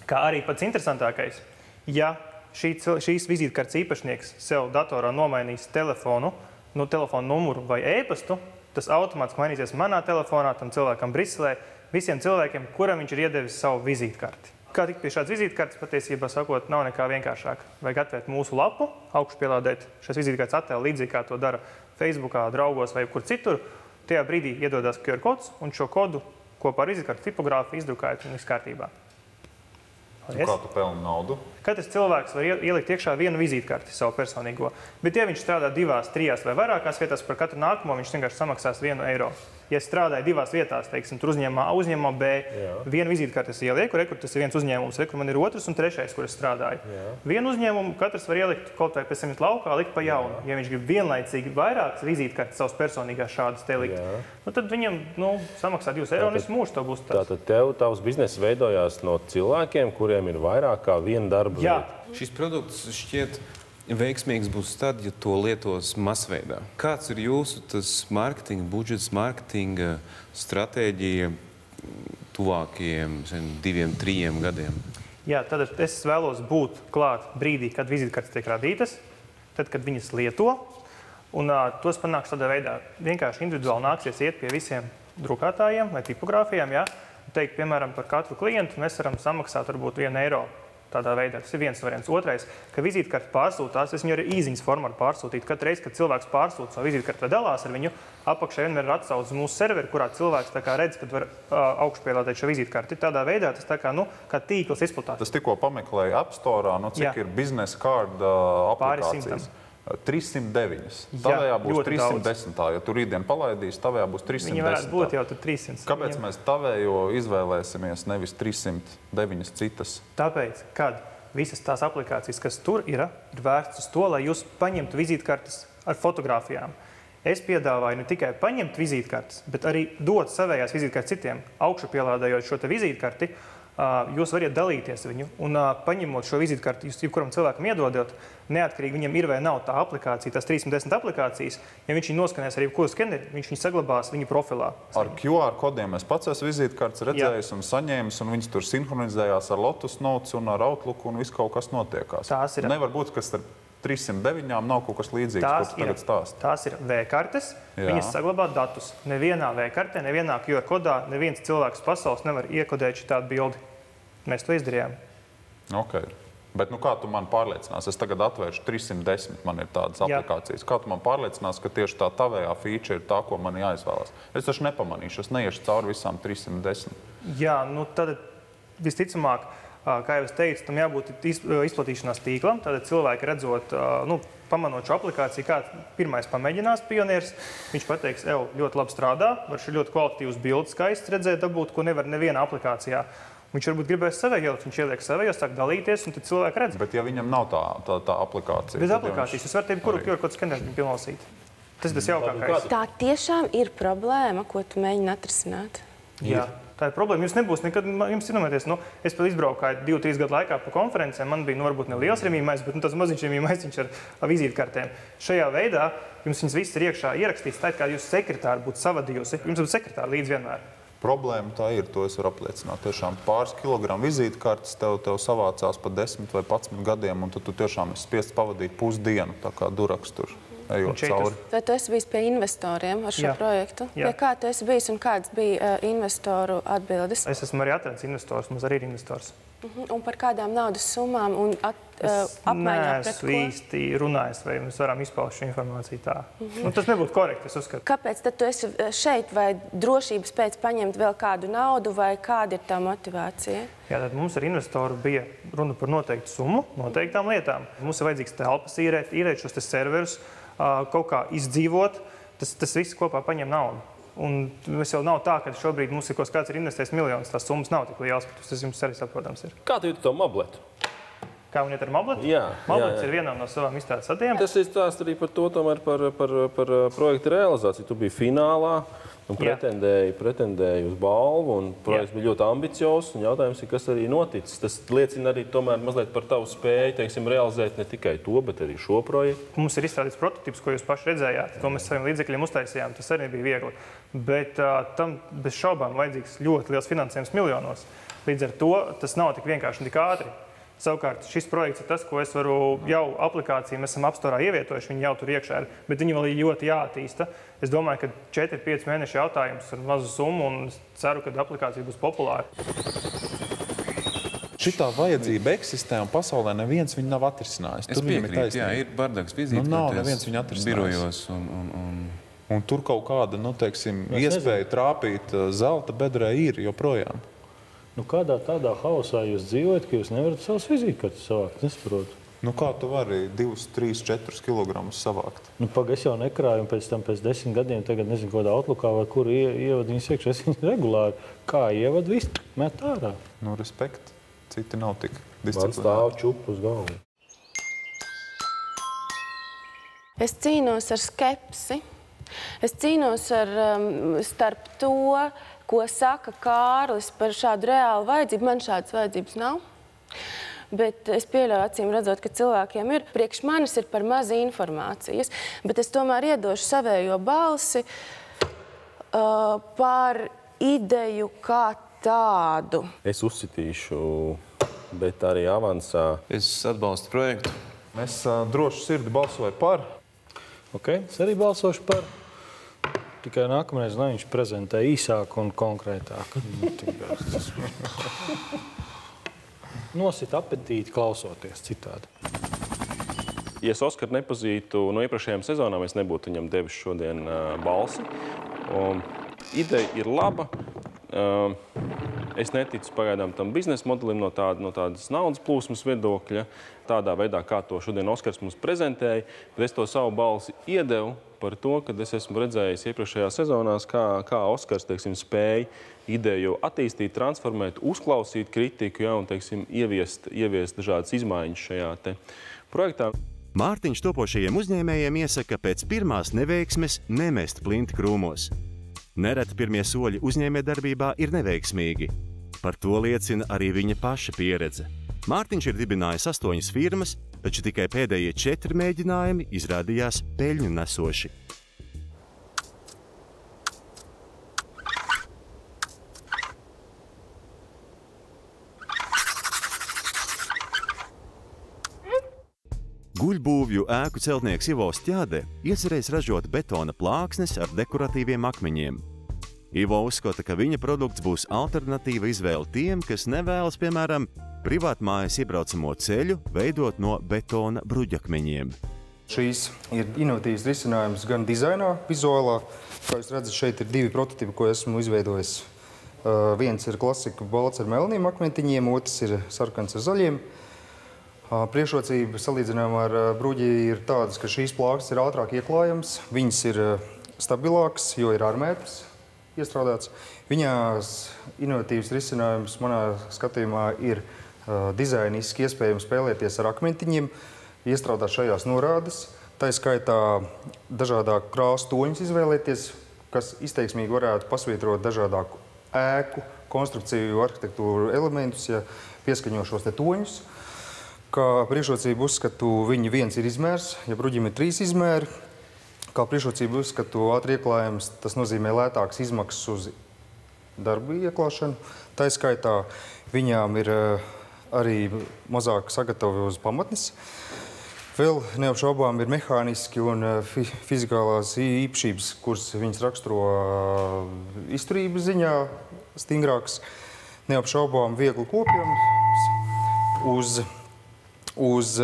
kā arī pats interesantākais. Ja šīs vizītkartes īpašnieks sev datorā nomainīs telefonu numuru vai e-pastu, tas automātiski mainīsies manā telefonā, tam cilvēkam Briselē, visiem cilvēkiem, kuram viņš ir iedevis savu vizītkarti. Kā tikt pie šādas vizītkartes, patiesībā sakot, nav nekā vienkāršāk. Vajag atvērt mūsu lapu, augšupielādēt šās vizītkartes attēlu līdzīgi, kā to dara Facebookā, draugos vai kur citur. Tajā brīdī iedodās QR kods un šo kodu kopā ar vizītkartes tipogrāfu izdrukājot un viss kārtībā. Kā tu pelni naudu? Katrs cilvēks var ielikt iekšā vienu vizītkarti savu personīgo. Bet ja viņš strādā 2, 3 vai vairākās vietās, par katru nākamo viņš vienkārši samaksās 1 eiro. Ja es strādāju 2 vietās, teiksim, tur uzņēmumā B, vienu vizītkarti es ielieku, kur tas ir viens uzņēmums, kur man ir otrs un trešais, kur es strādāju. Vienu uzņēmumu katrs var ielikt kaut vai pēc tam laukā, likt pa jaunu. Ja viņš grib vienlaicīgi vairākas vizītkartes savas personīgās šādas te likt, tad viņam samaksā 2 eiro un visu mūžu to būs tas. Tātad tev tavs bizness veidojās no cilvēkiem, kuriem ir vairāk kā viena darba vieta. Šis produkts šķiet veiksmīgs būs tad, ja to lietos masveidā. Kāds ir jūsu mārketinga budžets, mārketinga stratēģija tuvākajiem 2, 3 gadiem? Jā, tad es vēlos būt klāt brīdī, kad vizītkartes tiek radītas, tad, kad viņas lieto, un tos panāks tādā veidā. Vienkārši individuāli nāksies iet pie visiem drukātājiem vai tipogrāfijām, teikt, piemēram, par katru klientu mēs varam samaksāt varbūt 1 eiro. Tādā veidā. Tas ir viens variants. Otrais, ka vizītkarti pārsūtās, es viņu arī īziņas formātu pārsūtītu. Katru reizi, kad cilvēks pārsūta savu vizītkarti vai dalās ar viņu, apakšā vienmēr ir atsauce uz mūsu serveri, kurā cilvēks redz, kad var augšupielādēt šo vizītkarti. Tādā veidā tas kā tīkls izplatās. Tas tikko pameklēju App Store, cik ir business card aplikācijas? 309. Tavējā būs 310. Ja tu rītdien palaidīs, tavējā būs 310. Viņi varētu būt jau 300. Kāpēc mēs tavējo izvēlēsimies nevis 309 citas? Tāpēc, kad visas tās aplikācijas, kas tur ir vērts uz to, lai jūs paņemtu vizītkartes ar fotogrāfijām. Es piedāvāju ne tikai paņemt vizītkartes, bet arī dot savējās vizītkartes citiem. Augšupielādējot šo te vizītkarti, jūs variet dalīties viņu un paņemot šo vizītkarti, jūs jebkuram cilvēkam iedodot, neatkarīgi viņam ir vai nav tā aplikācija, tās 310 aplikācijas, ja viņš viņu noskanēs ar jebkuru skeneri, viņš viņu saglabās viņa profilā. Ar QR kodiem es pats esmu vizītkartes redzējis un saņēmis, un viņas tur sinhronizējās ar Lotus Notes un ar Outlook, un viss kaut kas notiekās. Nevar būt, kas ar 309 nav kaut kas līdzīgs, ko tu tagad stāsti. Tās ir V-kartes, viņas saglabā datus. Nevienā V-kartē, nevienā QR kodā, neviens cilvēks pasaules nevar iekodēt šitādu bildi. Mēs to izdarījām. Ok. Bet kā tu man pārliecinās? Es tagad atvēršu 310, man ir tādas aplikācijas. Kā tu man pārliecinās, ka tieši tā tavējā feature ir tā, ko man jāizvēlas? Es taču nepamanīšu, es neiešu cauri visām 310. Jā, tad visticamāk, kā jau es teicu, tam jābūt izplatīšanās tīklam. Tātad cilvēki redzot, pamanot šo aplikāciju, kā pirmais pamēģinās pionieris, viņš pateiks, ļoti labi strādā, var šī ļoti kvalitatīvas bildes skaisti redzēt, dabūt, ko nevar nevienā aplikācijā. Viņš varbūt gribēs savējā, viņš ieliek savējā, sāk dalīties, un tad cilvēki redz. Bet ja viņam nav tā aplikācija? Bez aplikācijas, jūs varat kuru QR kodu skeneri pilnlasīt. Tas ir tas jaukākais. Tā tiešām ir problēma, ko tu mēģini atrisināt? Jā. Tā ir problēma. Jums nebūs nekad, jums iedomājieties, es vēl izbraukāju 2-3 gadu laikā pa konferencēm, man bija varbūt ne liels remīmais, bet tas maziņš remīmaisiņš ar vizītkartēm. Šajā veidā jums viņas viss ir iekšā ierakstīts, tā kā jūs sekretāri būtu savadījusi, jums būtu sekretāri līdz vienmēr. Problēma tā ir, to es varu apliecināt. Tiešām pāris kilogramu vizītkartes tev savācās pa 10 vai 11 gadiem, un tad tu tiešām esi spiests pavadīt pusdienu, tā kā duraks tur ejot cauri. Vai tu esi bijis pie investoriem ar šo projektu? Pie kā tu esi bijis un kāds bija investoru atbildes? Es esmu arī atradis investors, mums arī ir investors. Un par kādām naudas summām un apmaiņā pret ko? Es neesmu īsti runājis, vai mēs varam izpaust šo informāciju tā. Tas nebūtu korekti, es uzskatu. Kāpēc tad tu esi šeit, vai drošības pēc paņemt vēl kādu naudu, vai kāda ir tā motivācija? Jā, tad mums ar investoru bija runa par noteiktu summu, noteiktām lietām. Mums ir vajadzīgs telpas īrēt šos serverus, kaut kā izdzīvot, tas viss kopā paņem naudu. Un mēs jau nav tā, ka šobrīd mums ir kāds ir investējis miljonus, tās summas nav tik lielas, bet tas jums arī saprotams ir. Kā tu jūti to mabletu? Kā viņi iet ar mabletu? Jā. Mablets ir vienam no savām izstādes sadiem. Tas ir stāsts arī par to, tomēr par projekta realizāciju. Tu biji finālā, un pretendēja uz balvu, un projekts bija ļoti ambiciozs, un jautājums ir, kas arī noticis. Tas liecina arī tomēr mazliet par tavu spēju, teiksim, realizēt ne tikai to, bet arī šo projektu. Mums ir izstrādīts prototips, ko jūs paši redzējāt, ko mēs saviem līdzekļiem uztaisījām, tas arī bija viegli. Bet tam bez šaubām vajadzīgs ļoti liels finansējums miljonos. Līdz ar to tas nav tik vienkārši un tik ātri. Savukārt šis projekts ir tas, ko es varu jau aplikāciju, mēs esam apstorā ievietojuši, viņi jau tur iekšā ir, bet viņi vēl ir ļoti jāattīsta. Es domāju, ka 4-5 mēnešu jautājums ar mazu summu un ceru, ka aplikācija būs populāra. Šitā vajadzība eksistē un pasaulē neviens viņu nav atrisinājis. Es piekrītu, jā, ir bardaks vizītes. Nav neviens viņu atrisinājis. Birojos un tur kaut kāda, teiksim, iespēja trāpīt zelta bedrē ir joprojām. Kādā tādā hausā jūs dzīvojat, ka jūs nevarat savus vizītkartes savākt? Nesaprotu. Kā tu vari 2, 3, 4 kilogramus savākt? Es jau nekrāju, un pēc 10 gadiem tagad nezinu, kādā Outlooká vai kur ievad viņas iekšā. Es viņas regulāri. Kā ievad, viss met ārā. Respekt. Citi nav tik disciplinēti. Man stāv čupu uz galvu. Es cīnos ar skepsi. Es cīnos starp to, ko saka Kārlis par šādu reālu vajadzību. Man šādas vajadzības nav. Bet es pieļauju, acīm redzot, ka cilvēkiem ir. Priekš manis ir par maz informācijas, bet es tomēr iedošu savējo balsi par ideju kā tādu. Es uzsitīšu, bet arī avansā. Es atbalstu projektu. Es droši sirdi balsoju par. Es arī balsošu par. Tikai nākamreiz, lai viņš prezentē īsāk un konkrētāk. Nosit apetīti klausoties citādi. Ja es Oskaru nepazītu no iepriekšējām sezonām, es nebūtu viņam devis šodien balsi. Ideja ir laba. Es neticu pagaidām tam biznesa modelim no tādas naudas plūsmas viedokļa, tādā veidā, kā to šodien Oskars mums prezentēja, bet es to savu balsi iedevu par to, kad es esmu redzējis iepriekšējā sezonās, kā Oskars, teiksim, spēja ideju attīstīt, transformēt, uzklausīt kritiku, un, teiksim, ieviest dažādas izmaiņas šajā te projektā. Mārtiņš topošajiem uzņēmējiem iesaka pēc pirmās neveiksmes nemest plinti krūmos. Nereti pirmie soļi uzņēmējdarbībā ir neveiksmīgi. Par to liecina arī viņa paša pieredze. Mārtiņš ir dibinājis 8 firmas, taču tikai pēdējie 4 mēģinājumi izrādījās peļņu nesoši. Guļbūvju ēku celtnieks Ivo Stjāde iecerējis ražot betona plāksnes ar dekoratīviem akmeņiem. Ivo uzskata, ka viņa produkts būs alternatīva izvēle tiem, kas nevēlas, piemēram, privātmājas iebraucamo ceļu veidot no betona bruģakmeņiem. Šīs ir inovatīvs risinājums gan dizainā, vizuālā. Kā jūs redzat, šeit ir 2 prototipi, ko esmu izveidojis. Viens ir klasika balts ar melniem akmentiņiem, otrs ir sarkans ar zaļiem. Priekšrocība salīdzinājumā ar bruģi ir tādas, ka šīs plāksnes ir ātrāk ieklājams, viņas ir stabilākas, jo ir armētrs iestrādāts. Viņās inovatīvs risinājums manā skatījumā ir dizainiski iespējams spēlēties ar akmentiņiem, iestrādāt šajās norādes, tā skaitā dažādāku krāsu toņus izvēlēties, kas izteiksmīgi varētu pasvītrot dažādāku ēku, konstrukciju, arhitektūru elementus, ja pieskaņo šos te toņus. Kā priekšrocību uzskatu, viņi viens ir izmērs, ja bruģim ir 3 izmēri. Kā priekšrocību uzskatu, ātri ieklājums, tas nozīmē lētāks izmaksas uz darbu ieklāšanu. Tā skaitā viņām ir arī mazāk sagatavoja uz pamatnes. Vēl neapšaubām ir mehāniski un fizikālās īpašības, kuras viņas raksturo izturības ziņā stingrāks. Neapšaubām viegli kopjams. Uz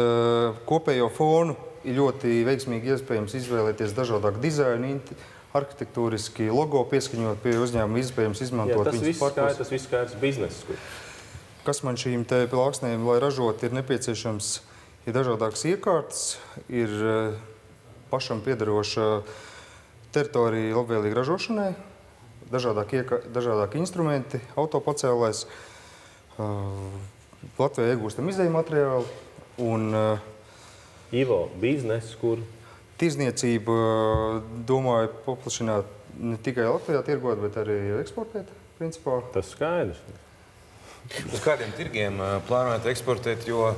kopējo fonu ir ļoti veiksmīgi iespējams izvēlēties dažādāku dizainu, arhitektūriski logo pieskaņot pie uzņēmuma, iespējams izmantot viņas partners. Tas viss skaidrs bizness. Kas man šīm te plāksnēm, lai ražot, ir nepieciešams, ir dažādākas iekārtas, ir pašam piederoša teritorija labvēlīga ražošanai, dažādāki instrumenti, autopacēlājs, Latvijā iegūstam izdeju materiālu. Un Ivo, bizness, kur? Tirzniecība, domāju, paplašināt ne tikai Latvijā tirgot, bet arī eksportēt, principā. Tas skaidrs. Uz kādiem tirgiem plānojat eksportēt, jo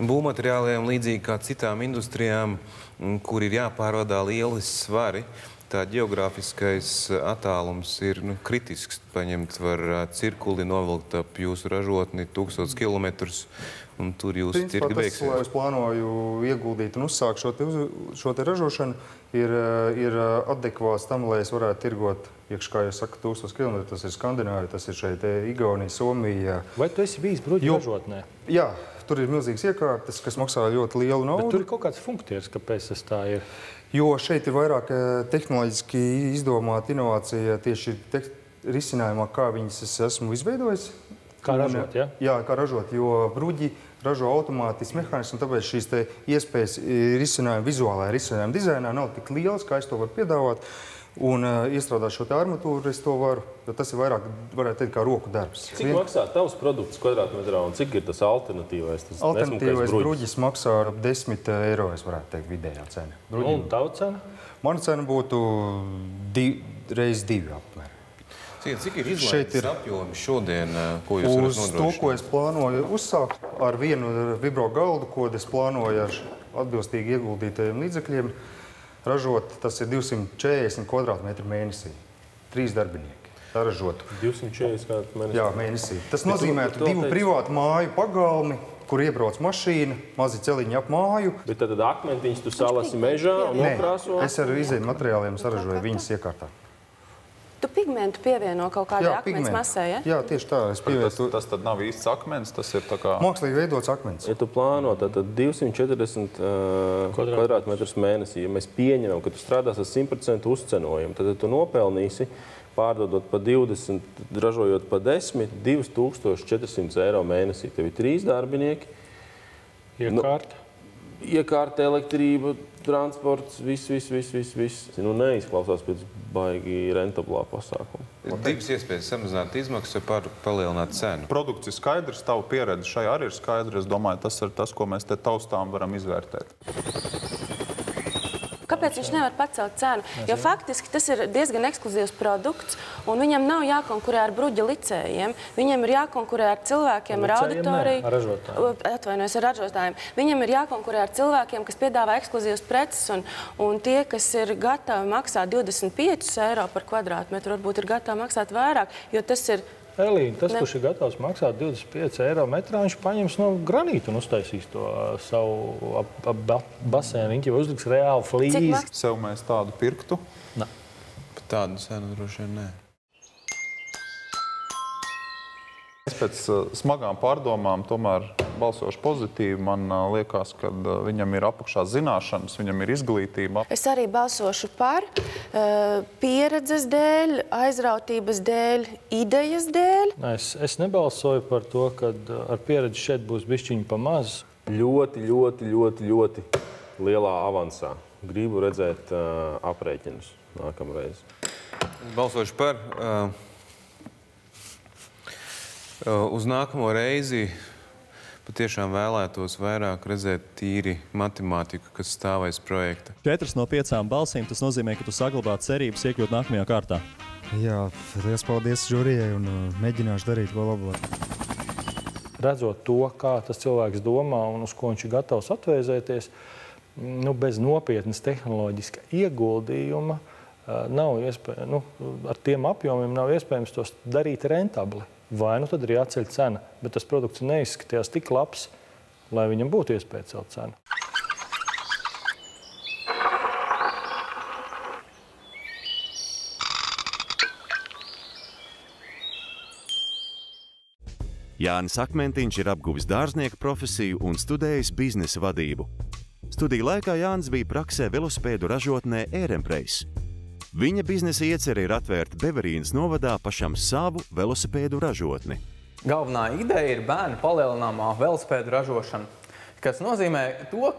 būvmateriāliem līdzīgi kā citām industrijām, kur ir jāpārvadā lieli svari, tā geogrāfiskais attālums ir kritisks. Paņemt var cirkuli, novilkt ap jūsu ražotni 1000 kilometrus, un tur jūs tirgi beigsies. Tas, es plānoju ieguldīt un uzsākt šo te ražošanu, ir adekvāts tam, lai es varētu tirgot iekš, kā jau saka, 1000 km. Tas ir Skandināvija, tas ir šeit Igaunija, Somija. Vai tu esi bijis bruģu ražotnē? Jā, tur ir milzīgas iekārtas, kas maksā ļoti lielu naudu. Bet tur ir kaut kāds funktieris, kāpēc tas tā ir? Jo šeit ir vairāk tehnoloģiski izdomāta inovācija tieši risinājumā, kā viņas es esmu izveidojis. Kā ražot, ja? Jā, kā ražot, jo bruģi ražo automātiski mehānismu, un tāpēc šīs te iespējas risinājuma vizuālajā risinājuma dizainā nav tik lielas, kā es to varu piedāvāt. Un iestrādāt šo te armatūru, es to varu, jo tas ir vairāk, varētu teikt, kā roku darbs. Cik maksā tavs produkts kvadrātmetrā un cik ir tas alternatīvais? Alternatīvais bruģis maksā ap 10 eiro, es varētu teikt, vidējā cena. Un tava cena? Mana cena būtu 2x2 apmēram. Cik ir izlaides apjomi šodien, ko jūs varat nodrošināt? Uz to, ko es plānoju uzsākt ar vienu vibro galdu, ko es plānoju ar atbilstīgi ieguldītajiem līdzekļiem, ražot, tas ir 240 kvadrātmetru mēnesī. 3 darbinieki. Tā ražotu. 240 kvadrātmetru mēnesī? Jā, mēnesī. Tas nozīmētu 2 privātu māju pagalmi, kur iebrauc mašīna, mazi celiņi ap māju. Bet tad akmentiņus tu salasi mežā un nokrāso? Nē, es ar izējiem materiāliem saražoju viņas iekārtā. Tu pigmentu pievieno kaut kādai akmens masai, ja? Jā, tieši tā. Tas tad nav īsts akmens, tas ir tā kā... Mākslīgi veidots akmens. Ja tu plāno, tad 240 kvadrātmetrus mēnesī, ja mēs pieņemam, ka tu strādās ar 100% uzcenojumu, tad tu nopelnīsi, pārdodot pa 20, ražojot pa 10, 2400 eiro mēnesī. Tev ir 3 darbinieki. Iekārta. Iekārta, elektrība, transports, viss. Neizklausās pēc baigi rentablā pasākuma. Divas iespējas samazināt izmaksas, palielināt cenu. Produkts ir skaidrs, tavu pieredze šai arī ir skaidra. Es domāju, tas ir tas, ko mēs te taustām varam izvērtēt. Kāpēc viņš nevar pacelt cenu? Jo faktiski tas ir diezgan ekskluzīvs produkts, un viņam nav jākonkurē ar bruģa licējiem. Viņam ir jākonkurē ar cilvēkiem, ar auditoriju. Atvainojos, ar ražotājiem. Viņam ir jākonkurē ar cilvēkiem, kas piedāvā ekskluzīvas preces, un tie, kas ir gatavi maksāt 25 eiro par kvadrātmetru, varbūt ir gatavi maksāt vairāk, jo tas ir... Elīna, tas, kurš ir gatavs maksāt 25 eiro metrā, viņš paņems no granīta un uztaisīs to savu basēnu. Viņš jau uzliks reāli flīzi. Sev mēs tādu pirktu? Nē. Pat tādu cenu droši vien nē. Es pēc smagām pārdomām tomēr balsošu pozitīvi. Man liekas, ka viņam ir apakšā zināšanas, viņam ir izglītība. Es arī balsošu par pieredzes dēļ, aizrautības dēļ, idejas dēļ. Es nebalsoju par to, ka ar pieredzi šeit būs bišķiņi pa maz. Ļoti lielā avansā. Gribu redzēt aprēķinus nākamreiz. Balsošu par... Uz nākamo reizi patiešām vēlētos vairāk redzēt tīri matemātiku, kas stāv aiz projekta. 4 no 5 balsīm, tas nozīmē, ka tu saglabāt cerības iekļūt nākamajā kārtā. Jā, liels paldies žūrijai un mēģināšu darīt ko labāk. Redzot to, kā tas cilvēks domā un uz ko viņš ir gatavs atvēzēties, bez nopietnas tehnoloģiska ieguldījuma, nav iespējams, ar tiem apjomiem nav iespējams tos darīt rentabli. Vai nu tad ir jāceļ cena, bet tas produkts neizskatījās tik labs, lai viņam būtu iespēja celt cenu. Jānis Akmentiņš ir apguvis dārznieka profesiju un studējis biznesa vadību. Studiju laikā Jānis bija praksē velosipēdu ražotnē Ērempreis. Viņa biznesa iecerē ir atvērt Beverīnas novadā pašam savu velosipēdu ražotni. Galvenā ideja ir bērnu palielināmā velosipēdu ražošana, kas nozīmē to,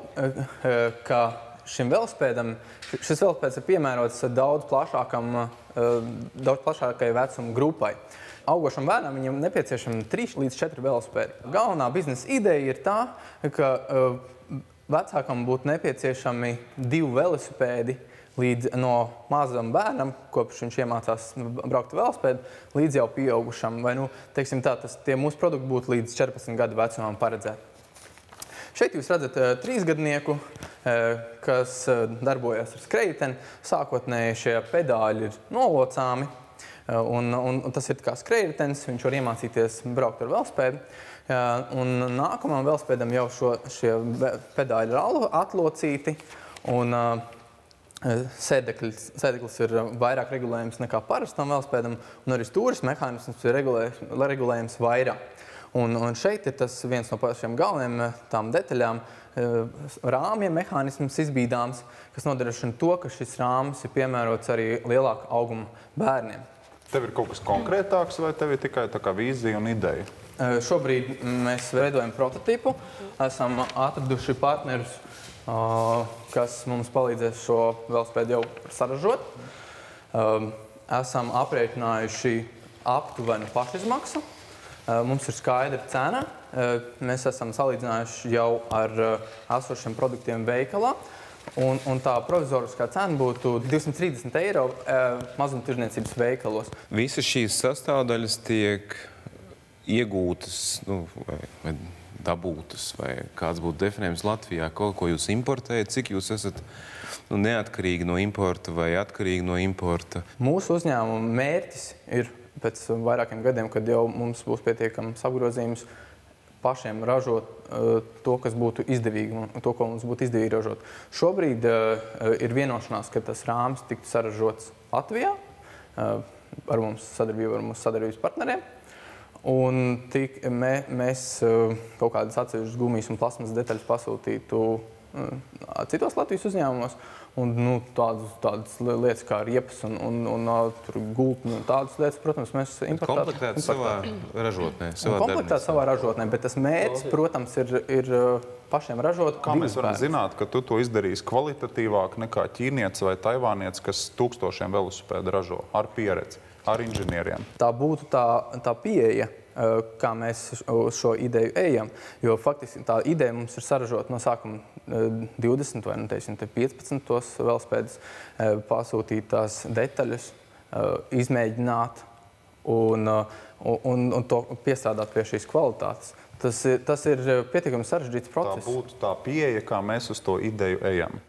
ka šis velosipēds ir piemērots daudz plašākai vecuma grupai. Augošam bērnam viņam nepieciešami 3 līdz 4 velosipēdi. Galvenā biznesa ideja ir tā, ka vecākam būtu nepieciešami 2 velosipēdi no mazam bērnam, kopš viņš iemācās braukt velosipēdu, līdz jau pieaugušam. Vai, teiksim tā, tie mūsu produkti būtu līdz 14 gadu vecumam paredzēti. Šeit jūs redzat 3-gadnieku, kas darbojas ar skrējteni. Sākotnēji šie pedāļi ir nolocāmi, un tas ir kā skrējtenis, viņš var iemācīties braukt ar velosipēdu. Un nākamam velosipēdam jau šie pedāļi ir atlocīti, un sēdeklis ir vairāk regulējums nekā parastam velosipēdam, un arī stūris mehānisms ir regulējums vairāk. Un šeit ir tas viens no pašiem galvenajiem tām detaļām, rāmja mehānisms izbīdāms, kas nodrošina to, ka šis rāmis ir piemērots arī lielāka auguma bērniem. Tev ir kaut kas konkrētāks vai tev ir tikai tā kā vīzija un ideja? Šobrīd mēs veidojam prototipu, esam atraduši partnerus, kas mums palīdzēs šo velosipēdu jau saražot. Esam aprēķinājuši aptuvenu pašizmaksu. Mums ir skaidra cena. Mēs esam salīdzinājuši jau ar esošiem produktiem veikalā. Un tā provizoriskā cena būtu 230 eiro mazumtirdzniecības veikalos. Visas šīs sastāvdaļas tiek iegūtas, vai dabūtas, vai kāds būtu definējums Latvijā, kaut ko jūs importējat, cik jūs esat neatkarīgi no importa vai atkarīgi no importa? Mūsu uzņēmuma mērķis ir pēc vairākiem gadiem, kad jau mums būs pietiekams apgrozījums, pašiem ražot to, kas būtu izdevīgi, to, ko mums būtu izdevīgi ražot. Šobrīd ir vienošanās, ka tas rāmis tiktu saražots Latvijā ar mums sadarbību ar mūsu sadarbības partneriem. Un mēs kaut kādas atsevišķas gumijas un plasmas detaļas pasūtītu citos Latvijas uzņēmumos. Un tādas lietas kā riepas un gultni un tādas lietas, protams, mēs importētu. Komplektēt savā ražotnē. Komplektēt savā ražotnē, bet tas mērķis, protams, ir pašiem ražot. Kā mēs varam zināt, ka tu to izdarīsi kvalitatīvāk nekā ķīnietis vai taivānietis, kas tūkstošiem velosipēdu ražo ar pieredzi, ar inženieriem? Tā būtu tā pieeja, kā mēs uz šo ideju ejam, jo faktiski tā ideja mums ir saražot no sākuma 20 vai 15 tos velosipēdus, pasūtīt tās detaļas, izmēģināt un to piestrādāt pie šīs kvalitātes. Tas ir pietiekami sarežģīts process. Tā būtu tā pieeja, kā mēs uz to ideju ejam.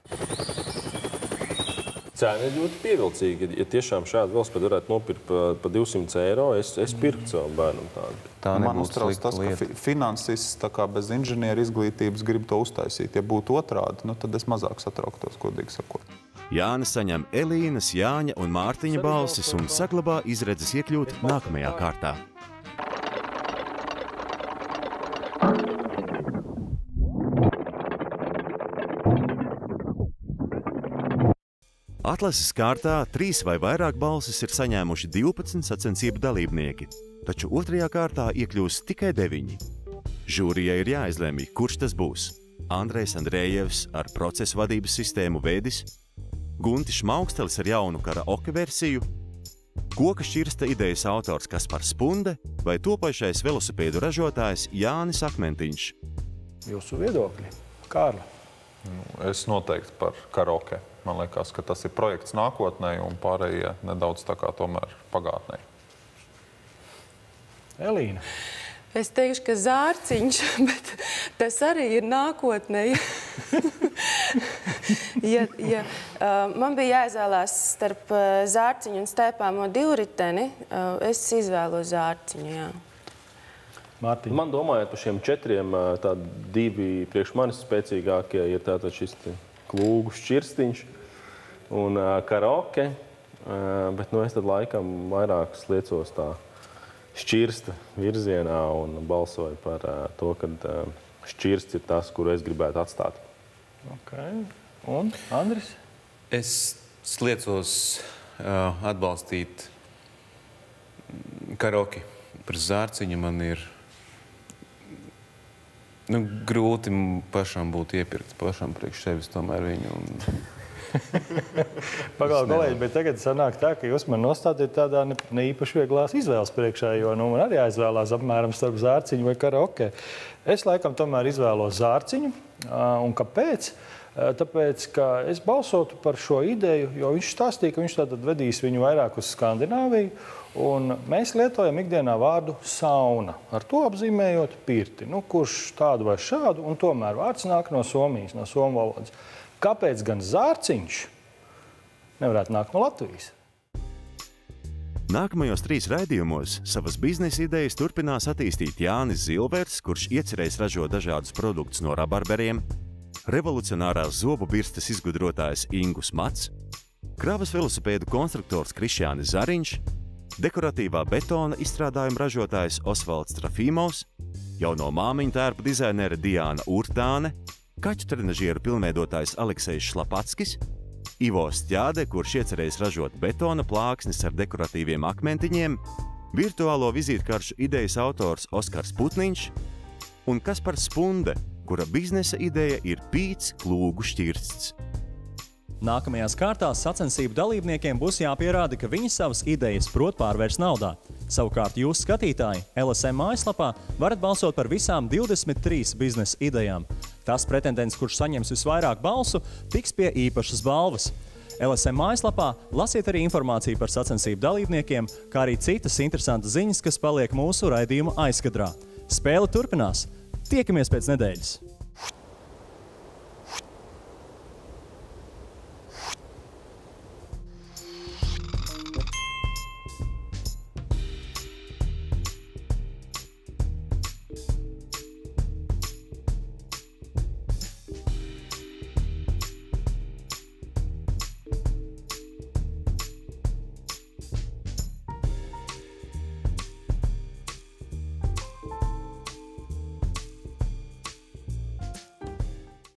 Cēna ir ļoti pievilcīga. Ja tiešām šādu velosipēdu varētu nopirkt par 200 eiro, es pirktu savam bērnam tādu. Man uztrauc tas, ka finansists tā kā bez inženieru izglītības grib to uztaisīt. Ja būtu otrādi, tad es mazāk satrauktos, godīgi sakot. Jānis saņem Elīnas, Jāņa un Mārtiņa balsis un saglabā izredzes iekļūt nākamajā kārtā. Atlases kārtā 3 vai vairāk balsis ir saņēmuši 12 sacensību dalībnieki, taču otrajā kārtā iekļūs tikai 9. Žūrijai ir jāizlemj, kurš tas būs. Andrejs Andrejevs ar procesu vadības sistēmu Vēdis, Guntis Šmaukstelis ar jaunu karaoke versiju, koka šķirsta idejas autors Kaspars Spunde vai topošais velosipēdu ražotājs Jānis Akmentiņš. Jūsu viedokļi, Kārli? Es noteikti par karaoke. Man liekas, ka tas ir projekts nākotnē un pārējie nedaudz tā kā tomēr pagātnē. Elīna? Es teikšu, ka zārciņš, bet tas arī ir nākotnē. Man bija jāizvēlās starp zārciņu un stēpāmo divriteni. Es izvēlos zārciņu, jā. Mārtiņ? Man domājot par šiem 4, tādi 2 priekš manis spēcīgākie ir tātad šis klūgu šķirstiņš un karaoke, bet es tad laikam vairāk sliecos tā šķirsta virzienā un balsoju par to, ka šķirsts ir tas, kuru es gribētu atstāt. Un Andris? Es sliecos atbalstīt karaoke. Par zārciņu man ir grūti pašam būt iepirkt, pašam priekš sevis tomēr viņu. Pagaidām, kolēģi, bet tagad sanāk tā, ka jūs man nostādiet tādā ne īpaši vieglās izvēles priekšā, jo man arī jāizvēlās apmēram starp zārciņu vai karaoke. Es laikam tomēr izvēlos zārciņu. Un kāpēc? Tāpēc, ka es balsotu par šo ideju, jo viņš stāstīja, ka viņš tātad vedīs viņu vairāk uz Skandināviju, un mēs lietojam ikdienā vārdu sauna, ar to apzīmējot pirti, kurš tādu vai šādu, un tomēr vārds nāk no Somijas, no somu valodas. Kāpēc gan zārciņš nevarētu nākt no Latvijas? Nākamajos 3 raidījumos savas biznesa idejas turpinās attīstīt Jānis Zilvers, kurš iecerējis ražot dažādus produktus no rabarberiem, revolucionārās zobu birstes izgudrotājs Ingus Mats, kravas velosipēdu konstruktors Krišjānis Zariņš, dekoratīvā betona izstrādājuma ražotājs Osvalds Trafīmovs, jauno māmiņu tērpu dizainere Diāna Urtāne, kaķu trenažieru pilnveidotājs Aleksejs Šlapackis, Ivo Stjāde, kurš iecerējis ražot betona plāksnes ar dekoratīviem akmentiņiem, virtuālo vizītkaršu idejas autors Oskars Putniņš un Kaspars Spunde, kura biznesa ideja ir pīts klūgu šķirsts. Nākamajās kārtās sacensību dalībniekiem būs jāpierāda, ka viņi savas idejas prot pārvērst naudā. Savukārt jūs, skatītāji, LSM mājaslapā varat balsot par visām 23 biznesa idejām. Tas pretendents, kurš saņems visvairāk balsu, tiks pie īpašas balvas. LSM mājaslapā lasiet arī informāciju par sacensību dalībniekiem, kā arī citas interesantas ziņas, kas paliek mūsu raidījuma aizkadrā. Spēle turpinās. Tiekamies pēc nedēļas!